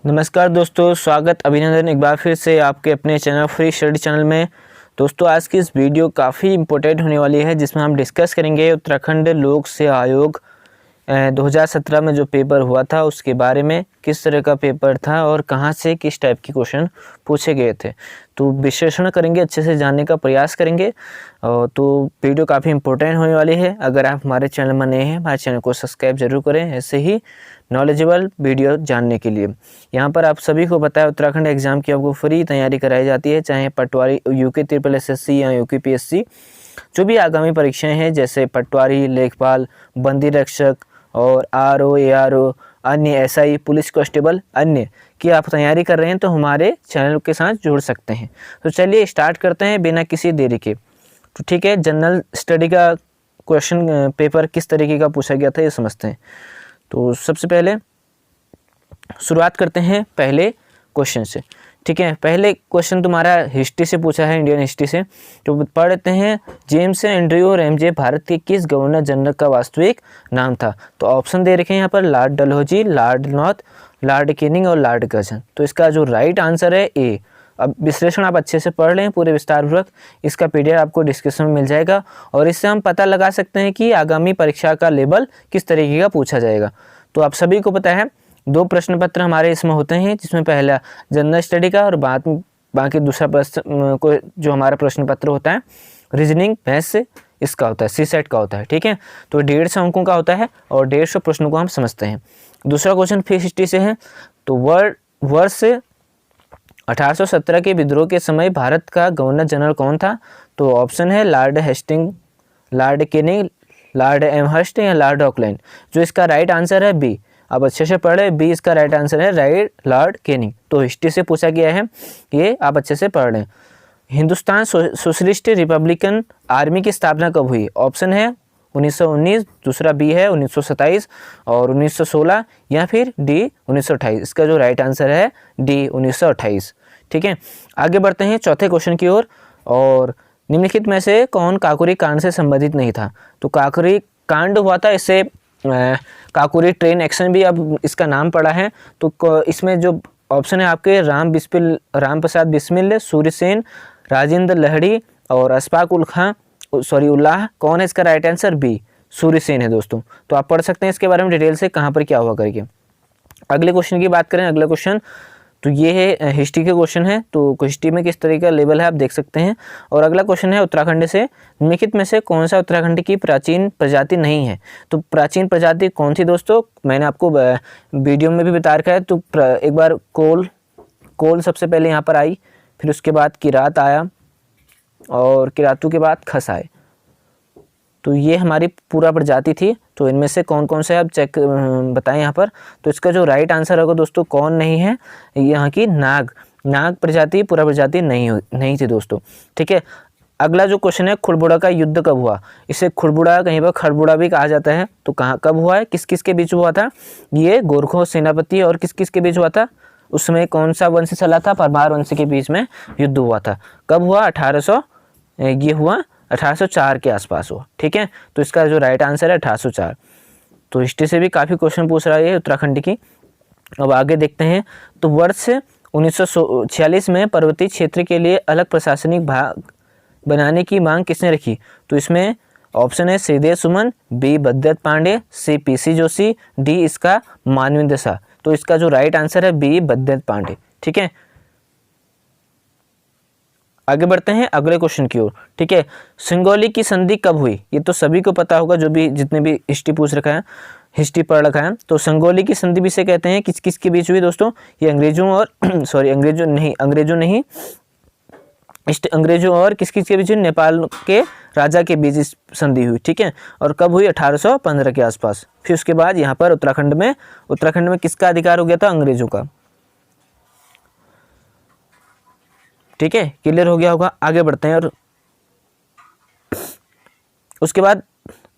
नमस्कार दोस्तों, स्वागत अभिनंदन एक बार फिर से आपके अपने चैनल फ्री स्टडी चैनल में। दोस्तों आज की इस वीडियो काफ़ी इम्पोर्टेंट होने वाली है, जिसमें हम डिस्कस करेंगे उत्तराखंड लोक सेवा आयोग 2017 में जो पेपर हुआ था उसके बारे में, किस तरह का पेपर था और कहां से किस टाइप के क्वेश्चन पूछे गए थे। तो विश्लेषण करेंगे, अच्छे से जानने का प्रयास करेंगे। तो वीडियो काफ़ी इम्पोर्टेंट होने वाली है। अगर आप हमारे चैनल में नए हैं, हमारे चैनल को सब्सक्राइब जरूर करें ऐसे ही नॉलेजेबल वीडियो जानने के लिए। यहाँ पर आप सभी को पता है उत्तराखंड एग्ज़ाम की आपको फ्री तैयारी कराई जाती है, चाहे पटवारी यूके ट्रिपल SSC या यूके PSC। जो भी आगामी परीक्षाएं हैं जैसे पटवारी, लेखपाल, बंदी रक्षक और RO, ARO, अन्य SI, पुलिस कांस्टेबल अन्य की आप तैयारी कर रहे हैं तो हमारे चैनल के साथ जुड़ सकते हैं। तो चलिए स्टार्ट करते हैं बिना किसी देरी के। तो ठीक है, जनरल स्टडी का क्वेश्चन पेपर किस तरीके का पूछा गया था ये समझते हैं। तो सबसे पहले शुरुआत करते हैं पहले क्वेश्चन से। ठीक है, पहले क्वेश्चन तुम्हारा हिस्ट्री से पूछा है, इंडियन हिस्ट्री से। तो पढ़ लेते हैं, जेम्स एंड्रयू रैमजे भारत के किस गवर्नर जनरल का वास्तविक नाम था। तो ऑप्शन दे रखे हैं यहाँ पर, Lord Dalhousie, Lord north, Lord Canning और लॉर्ड कर्जन। तो इसका जो राइट आंसर है ए। अब विश्लेषण आप अच्छे से पढ़ लें पूरे विस्तारपूर्वक, इसका PDF आपको डिस्क्रिप्शन में मिल जाएगा और इससे हम पता लगा सकते हैं कि आगामी परीक्षा का लेवल किस तरीके का पूछा जाएगा। तो आप सभी को पता है 2 प्रश्न पत्र हमारे इसमें होते हैं, जिसमें पहला जनरल स्टडी का और बाकी दूसरा प्रश्न को जो हमारा प्रश्न पत्र होता है रीजनिंग मैथ से इसका होता है, CSET का होता है। ठीक है, तो 150 अंकों का होता है और 150 प्रश्नों को हम समझते हैं। दूसरा क्वेश्चन फिर हिस्ट्री से है। तो वर्ष 1817 के विद्रोह के समय भारत का गवर्नर जनरल कौन था। तो ऑप्शन है Lord Hasting, Lord Canning, Lord Amherst या लॉर्ड ऑकलैंड। जो इसका राइट आंसर है बी। अब अच्छे से पढ़े, बी इसका राइट आंसर है, राइट लॉर्ड कैनिंग। तो हिस्ट्री से पूछा गया है, ये आप अच्छे से पढ़ लें। हिंदुस्तान सोशलिस्ट रिपब्लिकन आर्मी की स्थापना कब हुई। ऑप्शन है 1919, दूसरा बी है 1927 और 1916 या फिर डी 1928। इसका जो राइट आंसर है डी 1928। ठीक है, आगे बढ़ते हैं चौथे क्वेश्चन की ओर। और निम्नलिखित में से कौन काकोरी कांड से संबंधित नहीं था। तो काकोरी कांड हुआ था, इससे काकोरी ट्रेन एक्शन भी अब इसका नाम पड़ा है। तो इसमें जो ऑप्शन है आपके राम प्रसाद बिस्मिल, सूर्यसेन, राजेंद्र लहड़ी और अशफाक उल्लाह। कौन है इसका राइट आंसर बी, सूर्यसेन है दोस्तों। तो आप पढ़ सकते हैं इसके बारे में डिटेल से, कहाँ पर क्या हुआ करके। अगले क्वेश्चन की बात करें, अगला क्वेश्चन तो ये है हिस्ट्री के क्वेश्चन है। तो हिस्ट्री में किस तरीके का लेवल है आप देख सकते हैं। और अगला क्वेश्चन है उत्तराखंड से, निम्नलिखित में से कौन सा उत्तराखंड की प्राचीन प्रजाति नहीं है। तो प्राचीन प्रजाति कौन थी दोस्तों, मैंने आपको वीडियो में भी बता रखा है। तो एक बार कोल सबसे पहले यहाँ पर आई, फिर उसके बाद किरात आया और किरातू के बाद खस आए। तो ये हमारी पूरा प्रजाति थी। तो इनमें से कौन कौन से आप चेक बताएं यहाँ पर। तो इसका जो राइट आंसर होगा दोस्तों, कौन नहीं है, यहाँ की नाग प्रजाति पूरा प्रजाति नहीं थी दोस्तों। ठीक है, अगला जो क्वेश्चन है, खुड़बुड़ा का युद्ध कब हुआ। इसे खुड़बुड़ा, कहीं पर खड़बुड़ा भी कहा जाता है। तो कहाँ कब हुआ है, किस किस के बीच हुआ था। ये गोरखों सेनापति और किस किस के बीच हुआ था। उसमें कौन सा वंश चला था, परमार वंश के बीच में युद्ध हुआ था। कब हुआ, 1804 के आसपास हुआ। ठीक है, तो इसका जो राइट आंसर है 1804। तो हिस्ट्री से भी काफ़ी क्वेश्चन पूछ रहा है उत्तराखंड की। अब आगे देखते हैं। तो वर्ष 1946 में पर्वतीय क्षेत्र के लिए अलग प्रशासनिक भाग बनाने की मांग किसने रखी। तो इसमें ऑप्शन है श्रीदेव सुमन, बी भद्रत पांडे, सी PC जोशी, डी इसका मानवेंद्र शाह। तो इसका जो राइट आंसर है बी भद्रत पांडे। ठीक है, आगे बढ़ते हैं अगले क्वेश्चन की ओर। ठीक है, सिंगोली की संधि कब हुई। ये तो सभी को पता होगा, जो भी जितने भी हिस्ट्री पूछ रखा है, हिस्ट्री पढ़ रखा है। तो सिंगोली की संधि भी से कहते हैं, किस किस के बीच हुई दोस्तों। ये अंग्रेजों और अंग्रेजों और किस किस के बीच हुई, नेपाल के राजा के बीच इस संधि हुई। ठीक है, और कब हुई, 1815 के आसपास। फिर उसके बाद यहाँ पर उत्तराखंड में किसका अधिकार हो गया था, अंग्रेजों का। ठीक है, क्लियर हो गया होगा। आगे बढ़ते हैं और उसके बाद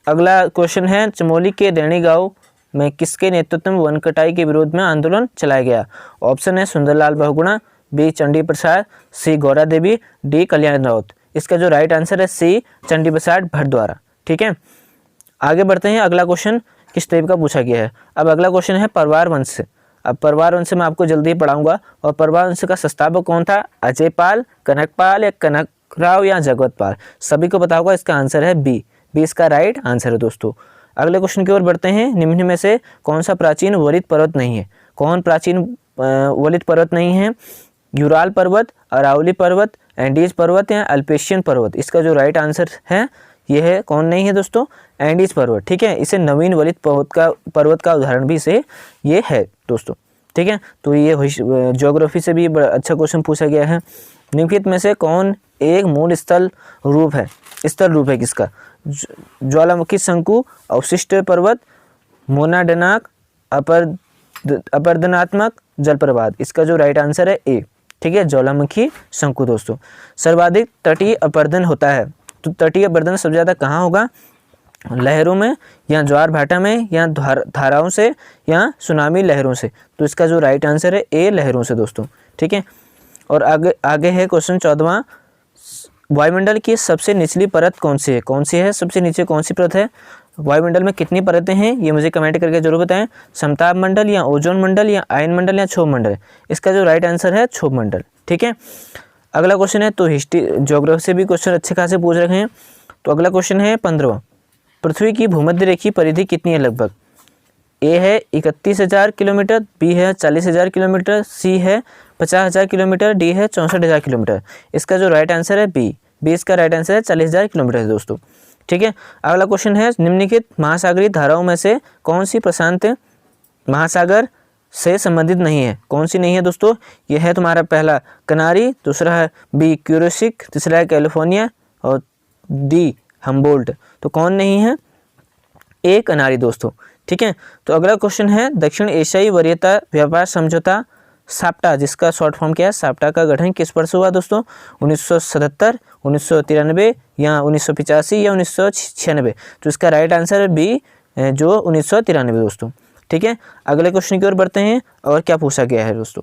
अगला क्वेश्चन है, चमोली के रैणी गांव में किसके नेतृत्व में वन कटाई के विरोध में आंदोलन चलाया गया। ऑप्शन है सुंदरलाल बहुगुणा, बी चंडी प्रसाद, सी गौरा देवी, डी कल्याण राउत। इसका जो राइट आंसर है सी चंडी प्रसाद भट्ट द्वारा। ठीक है, आगे बढ़ते हैं। अगला क्वेश्चन किस टाइप का पूछा गया है। अब अगला क्वेश्चन है परवार वंश अब परवार वंश मैं आपको जल्दी पढ़ाऊंगा। और परवार वंश का संस्थापक कौन था? अजयपाल, कनकपाल या कनकराव या जगतपाल? सभी को पता होगा, इसका आंसर है बी। बी इसका राइट आंसर है दोस्तों। अगले क्वेश्चन की ओर बढ़ते हैं। निम्न में से कौन सा प्राचीन वलित पर्वत नहीं है? कौन प्राचीन वलित पर्वत नहीं है? यूराल पर्वत, अरावली पर्वत, एंडीज पर्वत या अल्पेशियन पर्वत? इसका जो राइट आंसर है यह है, कौन नहीं है दोस्तों? एंडीज पर्वत। ठीक है, इसे नवीन वलित पर्वत का उदाहरण भी इसे ये है दोस्तों। ठीक है, तो ये ज्योग्राफी से भी बड़ा अच्छा क्वेश्चन पूछा गया है। निम्नलिखित में से कौन एक मूल स्थल रूप है? स्थल रूप है किसका? ज्वालामुखी शंकु, अवशिष्ट पर्वत, मोनाडनाक, अपरदनात्मक जलप्रपात? इसका जो राइट आंसर है ए। ठीक है, ज्वालामुखी शंकु दोस्तों। सर्वाधिक तटीय अपरदन होता है, तो तटीय अपरदन सबसे ज़्यादा कहाँ होगा? लहरों में या ज्वार भाटा में या धाराओं से या सुनामी लहरों से? तो इसका जो राइट आंसर है ए, लहरों से दोस्तों। ठीक है, और आगे है क्वेश्चन 14वां। वायुमंडल की सबसे निचली परत कौन सी है? कौन सी है सबसे नीचे, कौन सी परत है? वायुमंडल में कितनी परतें हैं ये मुझे कमेंट करके जरूर बताएं। समताप मंडल या ओजोन मंडल या आयन मंडल या क्षोभ मंडल? इसका जो राइट आंसर है क्षोभ मंडल। ठीक है, अगला क्वेश्चन है, तो हिस्ट्री ज्योग्राफी से भी क्वेश्चन अच्छे खासे पूछ रखे हैं। तो अगला क्वेश्चन है 15वां। पृथ्वी की भूमध्य रेखीय परिधि कितनी है लगभग? ए है 31,000 किलोमीटर, बी है 40,000 किलोमीटर, सी है 50,000 किलोमीटर, डी है 64,000 किलोमीटर? इसका जो राइट आंसर है बी। बी इसका राइट आंसर है 40,000 किलोमीटर है दोस्तों। ठीक है, अगला क्वेश्चन है, निम्नलिखित महासागरीय धाराओं में से कौन सी प्रशांत महासागर से संबंधित नहीं है? कौन सी नहीं है दोस्तों? यह है तुम्हारा पहला कनारी, दूसरा है बी क्यूरिसिक, तीसरा है कैलिफोर्निया और डी हम्बोल्ट। तो कौन नहीं है? ए कनारी दोस्तों। ठीक है, तो अगला क्वेश्चन है, दक्षिण एशियाई वरीयता व्यापार समझौता साप्टा, जिसका शॉर्ट फॉर्म क्या है? साप्टा का गठन किस वर्ष हुआ दोस्तों? 1977, 1993 या 1985 या 1996? तो इसका राइट आंसर है बी, जो 1993 दोस्तों। ठीक है, अगले क्वेश्चन की ओर बढ़ते हैं और क्या पूछा गया है दोस्तों।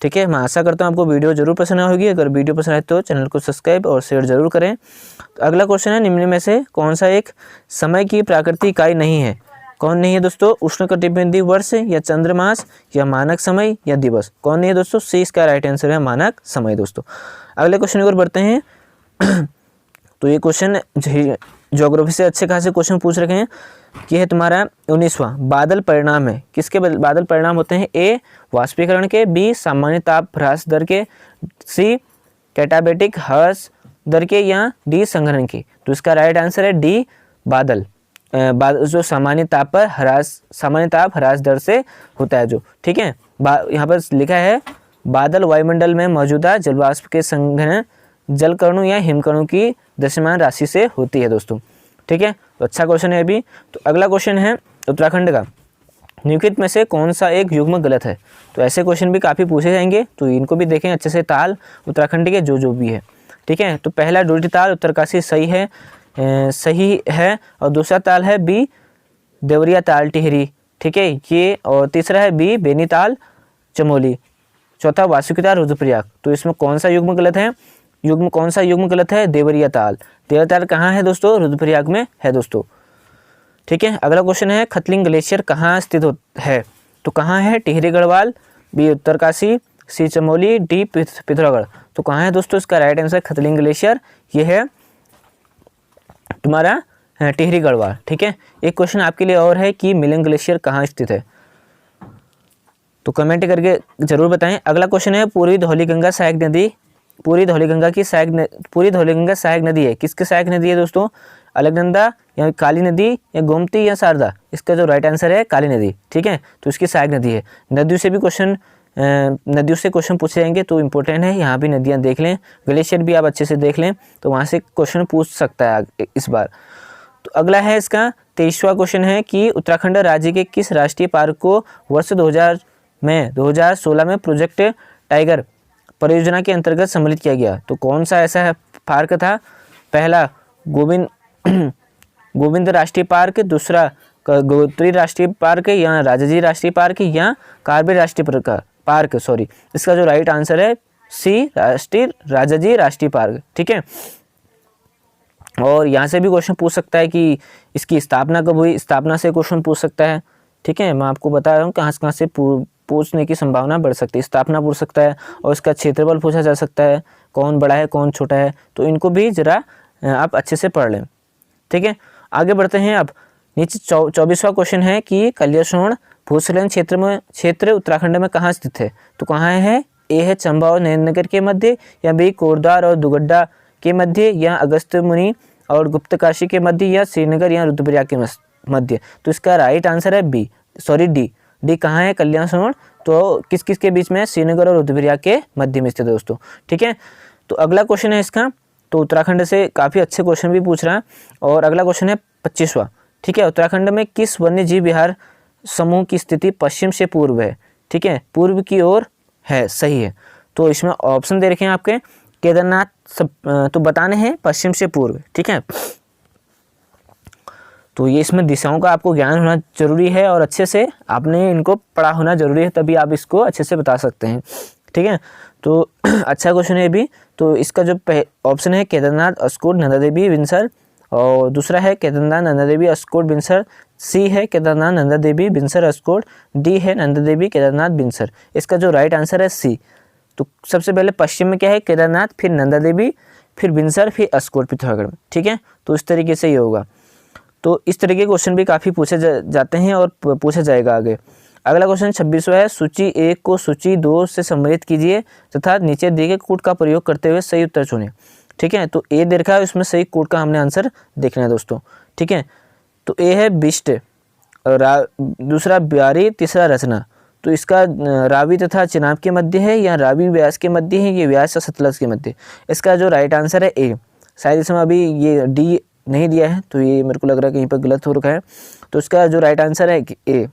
ठीक है, मैं आशा करता हूँ आपको वीडियो जरूर पसंद होगी। अगर वीडियो पसंद आए तो चैनल को सब्सक्राइब और शेयर जरूर करें। तो अगला क्वेश्चन है, निम्न में से कौन सा एक समय की प्राकृतिक इकाई नहीं है? कौन नहीं है दोस्तों? उष्णकटिबंधीय वर्ष या चंद्रमास या मानक समय या दिवस? कौन नहीं है दोस्तों? सी इसका राइट आंसर है मानक समय दोस्तों। अगले क्वेश्चन की ओर बढ़ते हैं। तो ये क्वेश्चन ज्योग्राफी से अच्छे खासे क्वेश्चन पूछ रखे हैं। ये है तुम्हारा 19वां। बादल परिणाम है, किसके बादल परिणाम होते हैं? ए वाष्पीकरण के, बी सामान्य ताप ह्रास दर के, सी कैटाबेटिक ह्रास दर के या डी संघनन के? तो इसका राइट आंसर है डी बादल। जो सामान्य ताप ह्रास दर से होता है जो। ठीक है, यहाँ पर लिखा है बादल वायुमंडल में मौजूदा जलवाष्प के संघनन जलकणों या हिमकणों की दृश्यमान राशि से होती है दोस्तों। ठीक है, तो अच्छा क्वेश्चन है अभी। तो अगला क्वेश्चन है उत्तराखंड का। निम्नलिखित में से कौन सा एक युग्म गलत है? तो ऐसे क्वेश्चन भी काफ़ी पूछे जाएंगे, तो इनको भी देखें अच्छे से। ताल उत्तराखंड के जो भी है। ठीक है, तो पहला डोडी ताल उत्तरकाशी सही है और दूसरा ताल है बी देवरिया ताल टिहरी। ठीक है, ये, और तीसरा है बी बेनीताल चमोली, चौथा वासुकी ताल रुद्रप्रयाग। तो इसमें कौन सा युग्म गलत है? कौन सा युग्म गलत है? देवरिया ताल। देवरिया ताल कहाँ है दोस्तों? रुद्रप्रयाग में है दोस्तों। ठीक है, अगला क्वेश्चन है, खतलिंग ग्लेशियर कहाँ स्थित है? तो कहाँ है? टिहरी गढ़वाल, बी उत्तरकाशी, सी चमोली, डी पिथौरागढ़? तो कहाँ है दोस्तों? इसका राइट आंसर खतलिंग ग्लेशियर, ये है तुम्हारा टिहरी गढ़वाल। ठीक है, एक क्वेश्चन आपके लिए और है कि मिलिंग ग्लेशियर कहाँ स्थित है? तो कमेंट करके जरूर बताएं। अगला क्वेश्चन है, पूर्वी धौलीगंगा सहायक नदी, पूरी धौलीगंगा सहायक नदी है, किसकी सहायक नदी है दोस्तों? अलकनंदा या काली नदी या गोमती या शारदा? इसका जो राइट आंसर है काली नदी। ठीक है, तो इसकी सहायक नदी है। नदियों से क्वेश्चन पूछे जाएंगे, तो इम्पोर्टेंट है, यहाँ भी नदियाँ देख लें। ग्लेशियर भी आप अच्छे से देख लें, तो वहाँ से क्वेश्चन पूछ सकता है इस बार। तो अगला है इसका 23वां क्वेश्चन है कि उत्तराखंड राज्य के किस राष्ट्रीय पार्क को वर्ष 2016 में प्रोजेक्ट टाइगर परियोजना के अंतर्गत सम्मिलित किया गया? तो कौन सा ऐसा पार्क था? पहला गोविंद राष्ट्रीय पार्क, दूसरा गोत्री राष्ट्रीय पार्क या राजाजी राष्ट्रीय पार्क या कार्बेट राष्ट्रीय पार्क। इसका जो राइट आंसर है सी राजाजी राष्ट्रीय पार्क। ठीक है, और यहाँ से भी क्वेश्चन पूछ सकता है कि इसकी स्थापना कब हुई? स्थापना से क्वेश्चन पूछ सकता है। ठीक है, मैं आपको बता रहा हूँ कहाँ से पूछने की संभावना बढ़ सकती है। स्थापना पूछ सकता है और इसका क्षेत्रफल पूछा जा सकता है, कौन बड़ा है कौन छोटा है, तो इनको भी ज़रा आप अच्छे से पढ़ लें। ठीक है, आगे बढ़ते हैं। अब नीचे 24वां क्वेश्चन है कि कलियासोंड भूस्खलन क्षेत्र उत्तराखंड में कहाँ स्थित है? तो कहाँ है? ए है चंबा और नरेंद्रनगर के मध्य, या बी कोटद्वार और दुगड्डा के मध्य, या अगस्त्य मुनि और गुप्तकाशी के मध्य, या श्रीनगर या रुद्रप्रयाग के मध्य। तो इसका राइट आंसर है डी कहाँ है? कलियासोंड तो किस किस के बीच में? श्रीनगर और रुद्रप्रयाग के मध्य में स्थित है दोस्तों। ठीक है, तो अगला क्वेश्चन है इसका, तो उत्तराखंड से काफ़ी अच्छे क्वेश्चन भी पूछ रहा है। और अगला क्वेश्चन है 25वां। ठीक है, उत्तराखंड में किस वन्य जीव विहार समूह की स्थिति पश्चिम से पूर्व है? ठीक है, पूर्व की ओर है, सही है। तो इसमें ऑप्शन दे रखे हैं आपके, केदारनाथ तो बताने हैं पश्चिम से पूर्व। ठीक है, तो ये इसमें दिशाओं का आपको ज्ञान होना जरूरी है और अच्छे से आपने इनको पढ़ा होना जरूरी है, तभी आप इसको अच्छे से बता सकते हैं। ठीक है, तो अच्छा क्वेश्चन है भी। तो इसका जो ऑप्शन है केदारनाथ, अस्कोट, नंदा देवी, बिनसर, और दूसरा है केदारनाथ, नंदा देवी, अस्कोट, बिनसर। सी है केदारनाथ, नंदा देवी, बिनसर, अस्कोट। डी है नंदा देवी, केदारनाथ, बिनसर। इसका जो राइट आंसर है सी। तो सबसे पहले पश्चिम में क्या है? केदारनाथ, फिर नंदा देवी, फिर बिनसर, फिर अस्कोट पिथौरागढ़ में। ठीक है, तो इस तरीके से ये होगा। तो इस तरह के क्वेश्चन भी काफ़ी पूछे जाते हैं और पूछा जाएगा आगे। अगला क्वेश्चन 26वां है, सूची 1 को सूची 2 से सम्मिलित कीजिए तथा नीचे दिए गए कोड का प्रयोग करते हुए सही उत्तर चुनें। ठीक है, तो ए दे रखा है, उसमें सही कोड का हमने आंसर देखना है दोस्तों। ठीक है, तो ए है बिस्ट, दूसरा ब्यारी, तीसरा रचना। तो इसका रावी तथा चिनाब के मध्य है, या रावी व्यास के मध्य है, ये व्यास या सतलज के मध्य। इसका जो राइट आंसर है ए। शायद इसमें अभी ये डी नहीं दिया है, तो ये मेरे को लग रहा है कहीं पर गलत हो रखा है। तो इसका जो राइट आंसर है ए।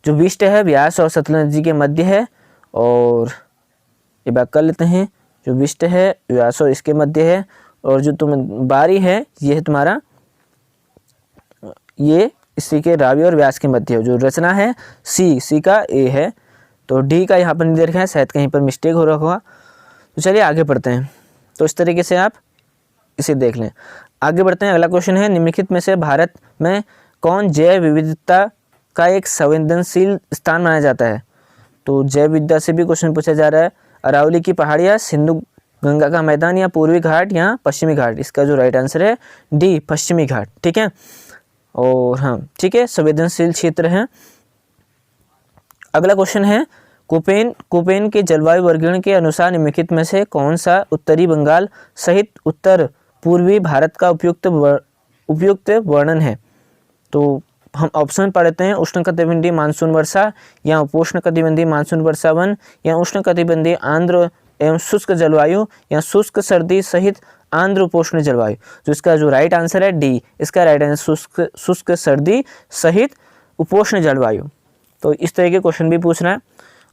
जो बिस्ट है व्यास और सतलज नदी के मध्य है, और ये बात कर लेते हैं। जो बिस्ट है व्यास और इसके मध्य है, और जो तुम बारी है ये है तुम्हारा, ये इसी के रावी और व्यास के मध्य है। जो रचना है सी का ए है। तो डी का यहाँ पर नहीं दे रखा है, शायद कहीं पर मिस्टेक हो रहा होगा। तो चलिए आगे बढ़ते हैं। तो इस तरीके से आप इसे देख लें। आगे बढ़ते हैं। अगला क्वेश्चन है, निम्नलिखित में से भारत में कौन जैव विविधता का एक संवेदनशील स्थान माना जाता है? तो जैव विविधता से भी क्वेश्चन पूछा जा रहा है। अरावली की पहाड़ियाँ, सिंधु गंगा का मैदान, या पूर्वी घाट, या पश्चिमी घाट। इसका जो राइट आंसर है डी, पश्चिमी घाट। ठीक है, और हाँ ठीक है, संवेदनशील क्षेत्र है। अगला क्वेश्चन है, कोपेन के जलवायु वर्गीकरण के अनुसार निम्नलिखित में से कौन सा उत्तरी बंगाल सहित उत्तर पूर्वी भारत का उपयुक्त वर्णन है? तो हम ऑप्शन पढ़ते हैं। उष्णकटिबंधीय मानसून वर्षा, या उपोष्णकटिबंधीय मानसून वर्षा वन, या उष्णकटिबंधीय आर्द्र एवं शुष्क जलवायु, या शुष्क सर्दी सहित आर्द्र उपोष्ण जलवायु। तो इसका जो राइट आंसर है डी। इसका राइट आंसर शुष्क सर्दी सहित उपोष्ण जलवायु। तो इस तरह के क्वेश्चन भी पूछ रहा है।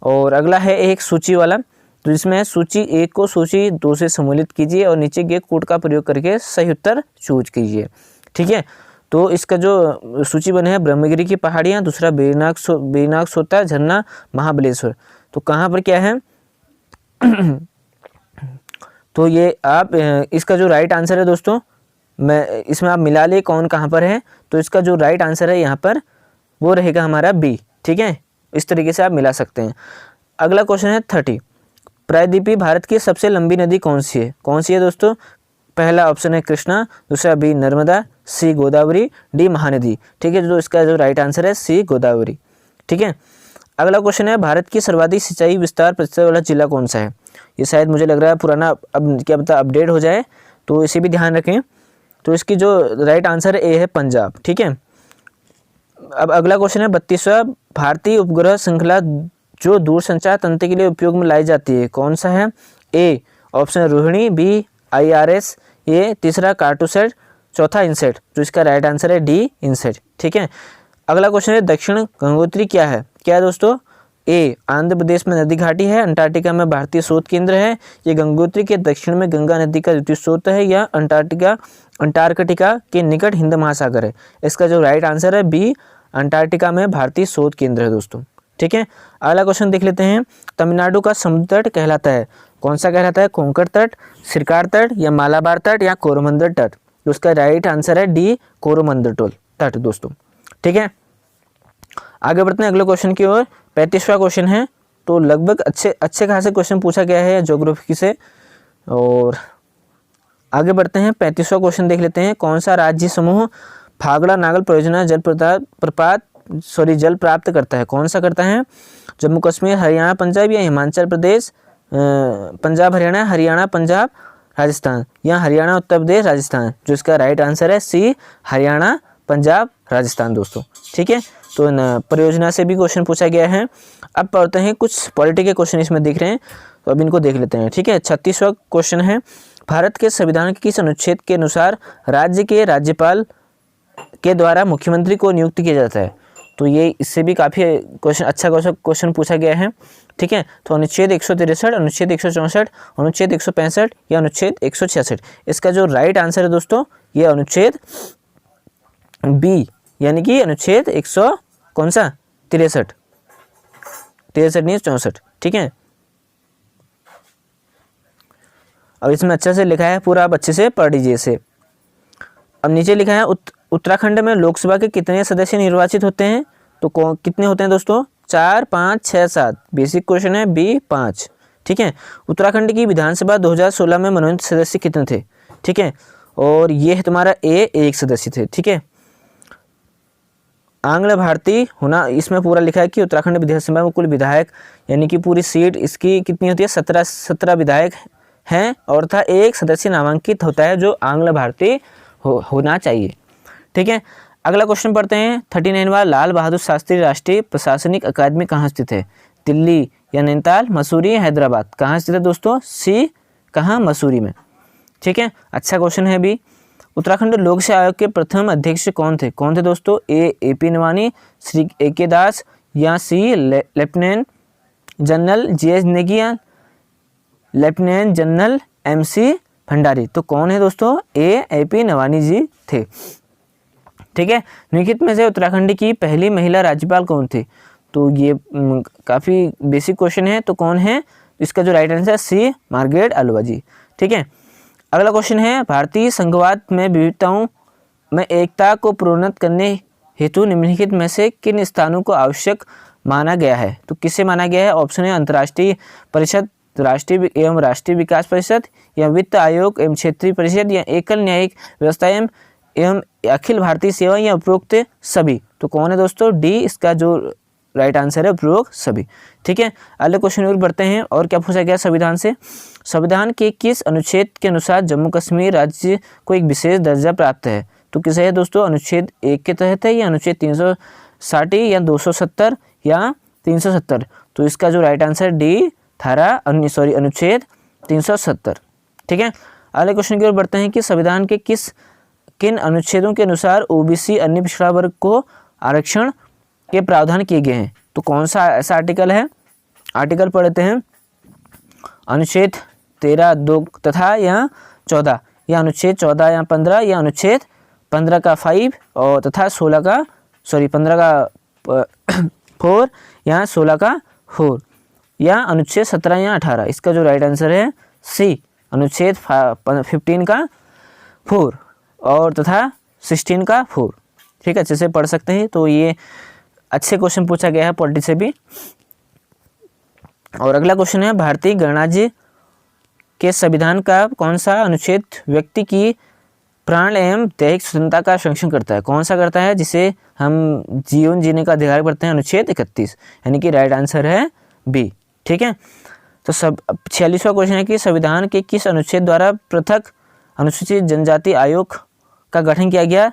और अगला है एक सूची वाला, तो जिसमें सूची 1 को सूची 2 से सम्मिलित कीजिए और नीचे के कोड का प्रयोग करके सही उत्तर चूज कीजिए। ठीक है, तो इसका जो सूची बने है, ब्रह्मगिरी की पहाड़ियाँ, दूसरा बेनाग सोता झरना, महाबलेश्वर। तो कहाँ पर क्या है? तो ये आप इसका जो राइट आंसर है दोस्तों, मैं इसमें आप मिला ले कौन कहाँ पर है। तो इसका जो राइट आंसर है यहाँ पर वो रहेगा हमारा बी। ठीक है, इस तरीके से आप मिला सकते हैं। अगला क्वेश्चन है 30, प्रायद्वीपीय भारत की सबसे लंबी नदी कौन सी है? कौन सी है दोस्तों? पहला ऑप्शन है कृष्णा, दूसरा बी नर्मदा, सी गोदावरी, डी महानदी। ठीक है, तो इसका जो राइट आंसर है सी गोदावरी। ठीक है, अगला क्वेश्चन है, भारत की सर्वाधिक सिंचाई विस्तार प्रतिशत वाला जिला कौन सा है? ये शायद मुझे लग रहा है पुराना, अब क्या पता अपडेट हो जाए, तो इसे भी ध्यान रखें। तो इसकी जो राइट आंसर ए है पंजाब। ठीक है, अब अगला क्वेश्चन है 32वां, भारतीय उपग्रह श्रृंखला जो दूरसंचार तंत्र के लिए उपयोग में लाई जाती है कौन सा है? A option Rohini, B IRS, ये तीसरा कार्टोसैट, चौथा इनसेट। तो इसका राइट आंसर है डी इनसेट। ठीक है, अगला क्वेश्चन है, दक्षिण गंगोत्री क्या है? क्या है दोस्तों? ए आंध्र प्रदेश में नदी घाटी है, अंटार्कटिका में भारतीय शोध केंद्र है, ये गंगोत्री के दक्षिण में गंगा नदी का द्वितीय स्रोत है, या अंटार्कटिका के निकट हिंद महासागर है। इसका जो राइट आंसर है बी, अंटार्कटिका में भारतीय शोध केंद्र है दोस्तों। ठीक है, अगला क्वेश्चन देख लेते हैं, तमिलनाडु का समुद्र तट कहलाता है कौन सा कहलाता है? कोंकण तट, सिरकार तट, या मालाबार तट, या कोरोमंडल तट। उसका राइट आंसर है डी, कोरोमंडल तट दोस्तों। ठीक है, आगे बढ़ते हैं अगले क्वेश्चन की ओर। 35वां क्वेश्चन है, तो लगभग अच्छे खासे क्वेश्चन पूछा गया है ज्योग्राफी से। और आगे बढ़ते हैं 35वां क्वेश्चन देख लेते हैं। कौन सा राज्य समूह फागड़ा नागल परियोजना जल प्राप्त करता है? कौन सा करता है? जम्मू कश्मीर, हरियाणा, पंजाब या हिमाचल प्रदेश, पंजाब हरियाणा, हरियाणा पंजाब राजस्थान या हरियाणा उत्तर प्रदेश राजस्थान। जो इसका राइट आंसर है सी, हरियाणा पंजाब राजस्थान दोस्तों। ठीक है, तो परियोजना से भी क्वेश्चन पूछा गया है। अब पढ़ते हैं कुछ पॉलिटी के क्वेश्चन इसमें दिख रहे हैं, तो अब इनको देख लेते हैं। ठीक है, 36वां क्वेश्चन है, भारत के संविधान के किस अनुच्छेद के अनुसार राज्य के राज्यपाल के द्वारा मुख्यमंत्री को नियुक्त किया जाता है? तो ये इससे भी काफ़ी अच्छा क्वेश्चन पूछा गया है। ठीक है, तो अनुच्छेद 163, अनुच्छेद 164, अनुच्छेद 165 या अनुच्छेद 166। इसका जो राइट आंसर है दोस्तों ये अनुच्छेद बी, यानी कि अनुच्छेद 63 नहीं 64। ठीक है, अब इसमें अच्छे से लिखा है पूरा, आप अच्छे से पढ़ लीजिए इसे। अब नीचे लिखा है उत्तराखंड में लोकसभा के कितने सदस्य निर्वाचित होते हैं? तो कितने होते हैं दोस्तों? 4, 5, 6, 7। बेसिक क्वेश्चन है, बी 5। ठीक है, उत्तराखंड की विधानसभा 2016 में मनोनीत सदस्य कितने थे? ठीक है, और ये है तुम्हारा ए, 1 सदस्य थे। ठीक है, आंग्ल भारतीय होना इसमें पूरा लिखा है कि उत्तराखंड विधानसभा में कुल विधायक यानी कि पूरी सीट इसकी कितनी होती है? 17 विधायक हैं, और था 1 सदस्य नामांकित होता है जो आंग्ल भारतीय होना चाहिए। ठीक है, अगला क्वेश्चन पढ़ते हैं। 39वां लाल बहादुर शास्त्री राष्ट्रीय प्रशासनिक अकादमी कहाँ स्थित है? दिल्ली या नैनीताल, मसूरी, हैदराबाद। कहाँ स्थित है दोस्तों? सी, कहाँ? मसूरी में। ठीक है, अच्छा क्वेश्चन है भी। उत्तराखंड लोक सेवा आयोग के प्रथम अध्यक्ष कौन थे? दोस्तों? A P Nawani, Shri AK Das या C lieutenant general GS Negi, lieutenant general MC Bhandari. तो कौन है दोस्तों? AP नवानी जी थे। ठीक है, निम्नलिखित में से उत्तराखंड की पहली महिला राज्यपाल कौन थी? तो ये काफ़ी बेसिक क्वेश्चन है, तो कौन है? इसका जो राइट आंसर है सी, मार्गरेट अल्वा जी। ठीक है, अगला क्वेश्चन है, भारतीय संघवाद में विविधताओं में एकता को प्रोन्नत करने हेतु निम्नलिखित में से किन स्थानों को आवश्यक माना गया है? तो किसे माना गया है? ऑप्शन है अंतर्राष्ट्रीय परिषद, राष्ट्रीय एवं राष्ट्रीय विकास परिषद, या वित्त आयोग एवं क्षेत्रीय परिषद, या एकल न्यायिक व्यवस्था एवं अखिल भारतीय सेवा, या उपरोक्त सभी। तो कौन है दोस्तों? डी, इसका जो राइट आंसर है उपरोक्त सभी। ठीक है, अगले क्वेश्चन और बढ़ते हैं। और क्या पूछा गया संविधान से? संविधान के किस अनुच्छेद के अनुसार जम्मू कश्मीर राज्य को एक विशेष दर्जा प्राप्त है? तो किसे है दोस्तों? अनुच्छेद 1 के तहत है, या अनुच्छेद 360 या 270 या 370? तो इसका जो राइट आंसर डी, अनुच्छेद 370। ठीक है, अगले क्वेश्चन की ओर बढ़ते हैं कि संविधान के किन अनुच्छेदों के अनुसार OBC अन्य पिछड़ा वर्ग को आरक्षण के प्रावधान किए गए हैं? तो कौन सा ऐसा आर्टिकल है? आर्टिकल पढ़ते हैं अनुच्छेद 13, 2 तथा या 14, या अनुच्छेद 14 या 15, या अनुच्छेद 15 का 5 और तथा 15 का 4 या 16 का 4, या अनुच्छेद 17 या 18। इसका जो राइट आंसर है सी, अनुच्छेद 15 का 4 और तथा 16 का 4। ठीक है, अच्छे से पढ़ सकते हैं। तो ये अच्छे क्वेश्चन पूछा गया है पॉलिटी से भी। और अगला क्वेश्चन है, भारतीय गणराज्य के संविधान का कौन सा अनुच्छेद व्यक्ति की प्राण एवं दैहिक स्वतंत्रता का संरक्षण करता है? कौन सा करता है? जिसे हम जीवन जीने का अधिकार करते हैं, अनुच्छेद 31, यानी कि राइट आंसर है बी। ठीक है, तो 46वां क्वेश्चन है कि संविधान के किस अनुच्छेद द्वारा पृथक अनुसूचित जनजाति आयोग का गठन किया गया?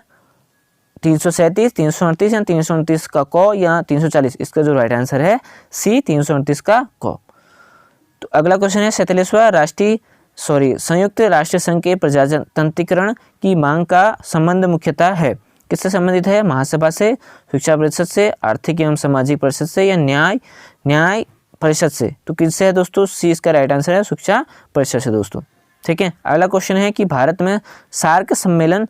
337, 338 या 329 का क, या 340? इसका जो राइट आंसर है सी, 338 का क। तो अगला क्वेश्चन है 47वां संयुक्त राष्ट्र संघ के प्रजातंत्रीकरण की मांग का संबंध मुख्यतः है? किससे संबंधित है? महासभा से, शिक्षा परिषद से, आर्थिक एवं सामाजिक परिषद से, या न्याय परिषद से? तो किससे है दोस्तों? सी, इसका राइट आंसर है शिक्षा परिषद से दोस्तों। ठीक है, अगला क्वेश्चन है कि भारत में सार्क सम्मेलन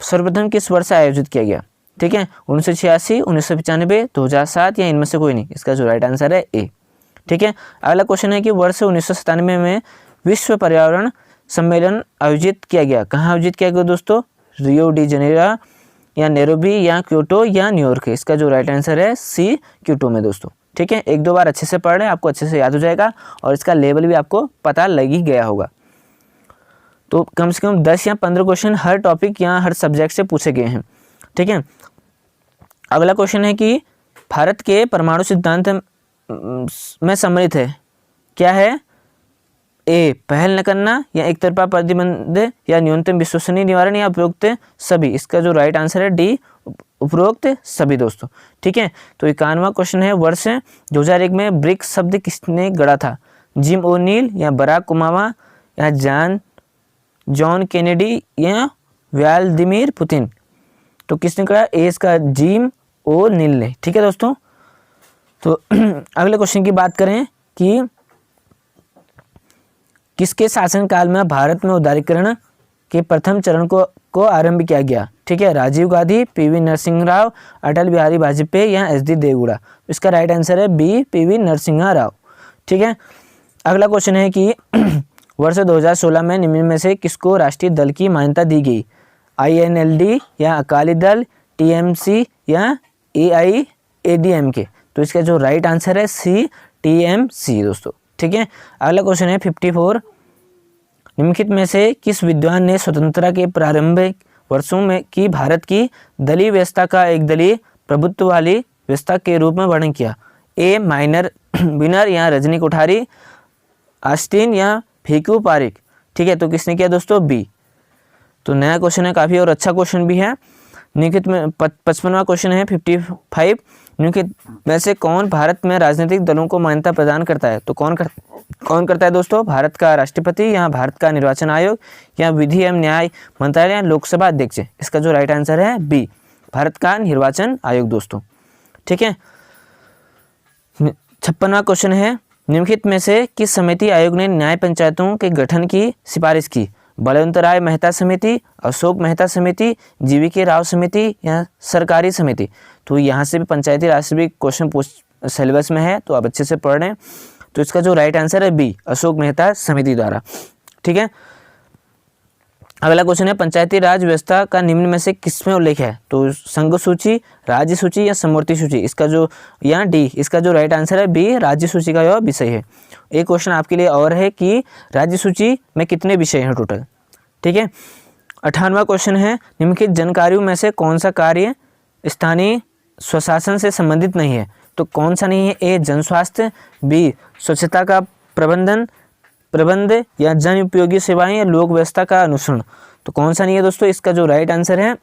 सर्वप्रथम किस वर्ष आयोजित किया गया? ठीक है, 1986, 1995, 2007 या इनमें से कोई नहीं? इसका जो राइट आंसर है ए। ठीक है, अगला क्वेश्चन है कि वर्ष 1997 में विश्व पर्यावरण सम्मेलन आयोजित किया गया, कहाँ आयोजित किया गया दोस्तों? रियो डी जनेरो या नैरोबी या क्योटो या न्यूयॉर्क है। इसका जो राइट आंसर है सी क्योटो में दोस्तों। ठीक है, एक दो बार अच्छे से पढ़ रहे हैं, आपको अच्छे से याद हो जाएगा और इसका लेवल भी आपको पता लग ही गया होगा। तो कम से कम 10 या 15 क्वेश्चन हर टॉपिक या हर सब्जेक्ट से पूछे गए हैं। ठीक है, अगला क्वेश्चन है कि भारत के परमाणु सिद्धांत में सम्मिलित है, क्या है? ए पहल न करना या एक तरफा प्रतिबंध या न्यूनतम विश्वसनीय निवारण या उपरोक्त सभी। इसका जो राइट आंसर है डी उपरोक्त सभी दोस्तों। ठीक है, तो 51वां क्वेश्चन है, वर्ष 2001 में ब्रिक्स शब्द किसने गढ़ा था? जिम ओनील या बराक ओबामा या जॉन केनेडी या व्लादिमीर पुतिन? तो किसने गढ़ा? ए इसका जिम ओनील ने। ठीक है दोस्तों, तो अगले क्वेश्चन की बात करें कि किसके शासनकाल में भारत में उदारीकरण के प्रथम चरण को आरंभ किया गया? ठीक है, राजीव गांधी, पीवी नरसिंह राव, अटल बिहारी वाजपेयी या एच डी देवगौड़ा? इसका राइट आंसर है बी पीवी नरसिंह राव। ठीक है, अगला क्वेश्चन है कि वर्ष 2016 में निम्न में से किसको राष्ट्रीय दल की मान्यता दी गई? INLD या अकाली दल, TMC या AIADMK? तो इसका जो राइट आंसर है सी TMC दोस्तों। ठीक है, अगला क्वेश्चन है 54, निम्नलिखित में से किस विद्वान ने स्वतंत्रता के प्रारंभिक वर्षों में की भारत की दलीय व्यवस्था का एक दलीय प्रभुत्व वाली व्यवस्था के रूप में वर्णन किया? ए माइनर विनर या रजनी कोठारी, आस्टीन या फीकू पारिक? ठीक है, तो किसने किया दोस्तों? बी। तो नया क्वेश्चन है काफ़ी और अच्छा क्वेश्चन भी है। निम्नलिखित में 55वां क्वेश्चन है 55, निम्नलिखित में से कौन भारत में राजनीतिक दलों को मान्यता प्रदान करता है? तो कौन करता है दोस्तों? भारत का राष्ट्रपति या भारत का निर्वाचन आयोग या विधि एवं न्याय मंत्रालय या लोकसभा अध्यक्ष? इसका जो राइट आंसर है बी, भारत का निर्वाचन आयोग दोस्तों। ठीक है, 56वां क्वेश्चन है, निम्नलिखित में से किस समिति आयोग ने न्याय पंचायतों के गठन की सिफारिश की? बलवंत राय मेहता समिति, अशोक मेहता समिति, GV.K. राव समिति या सरकारी समिति? तो यहाँ से भी पंचायती राज से भी क्वेश्चन सिलेबस में है, तो आप अच्छे से पढ़ रहे हैं। तो इसका जो राइट आंसर है बी, अशोक मेहता समिति द्वारा। ठीक है, अगला क्वेश्चन है, पंचायती राज व्यवस्था का निम्न में से किसमें उल्लेख है? तो संघ सूची, राज्य सूची या समवर्ती सूची? इसका जो या डी, इसका जो राइट आंसर है बी, राज्य सूची का यह विषय है। एक क्वेश्चन आपके लिए और है कि राज्य सूची में कितने विषय हैं टोटल? ठीक है, 58वां क्वेश्चन है, निम्नलिखित जनकार्यों में से कौन सा कार्य स्थानीय स्वशासन से संबंधित नहीं है? तो कौन सा नहीं है? ए जन स्वास्थ्य, बी स्वच्छता का प्रबंध या जन उपयोगी सेवाएं या लोक व्यवस्था का अनुसरण? तो कौन सा नहीं है दोस्तों? इसका जो राइट आंसर है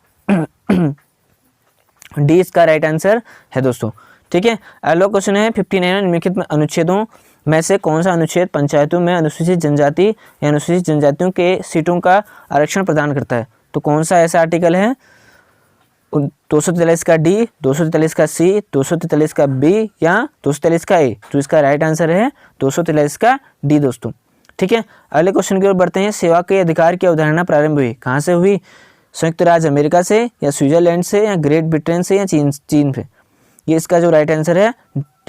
डी, इसका राइट आंसर है दोस्तों। ठीक है, अगला क्वेश्चन है 59, निम्नलिखित अनुच्छेदों में से कौन सा अनुच्छेद पंचायतों में अनुसूचित जनजाति या अनुसूचित जनजातियों के सीटों का आरक्षण प्रदान करता है? तो कौन सा ऐसा आर्टिकल है? 243 का डी, 243 का सी, 243 का बी या 243 का ए? तो इसका राइट आंसर है 243 का डी दोस्तों। ठीक है, अगले क्वेश्चन की ओर बढ़ते हैं। सेवा के अधिकार की अवधारणा प्रारंभ हुई कहाँ से हुई? संयुक्त राज्य अमेरिका से या स्विट्जरलैंड से या ग्रेट ब्रिटेन से या चीन से? ये इसका जो राइट आंसर है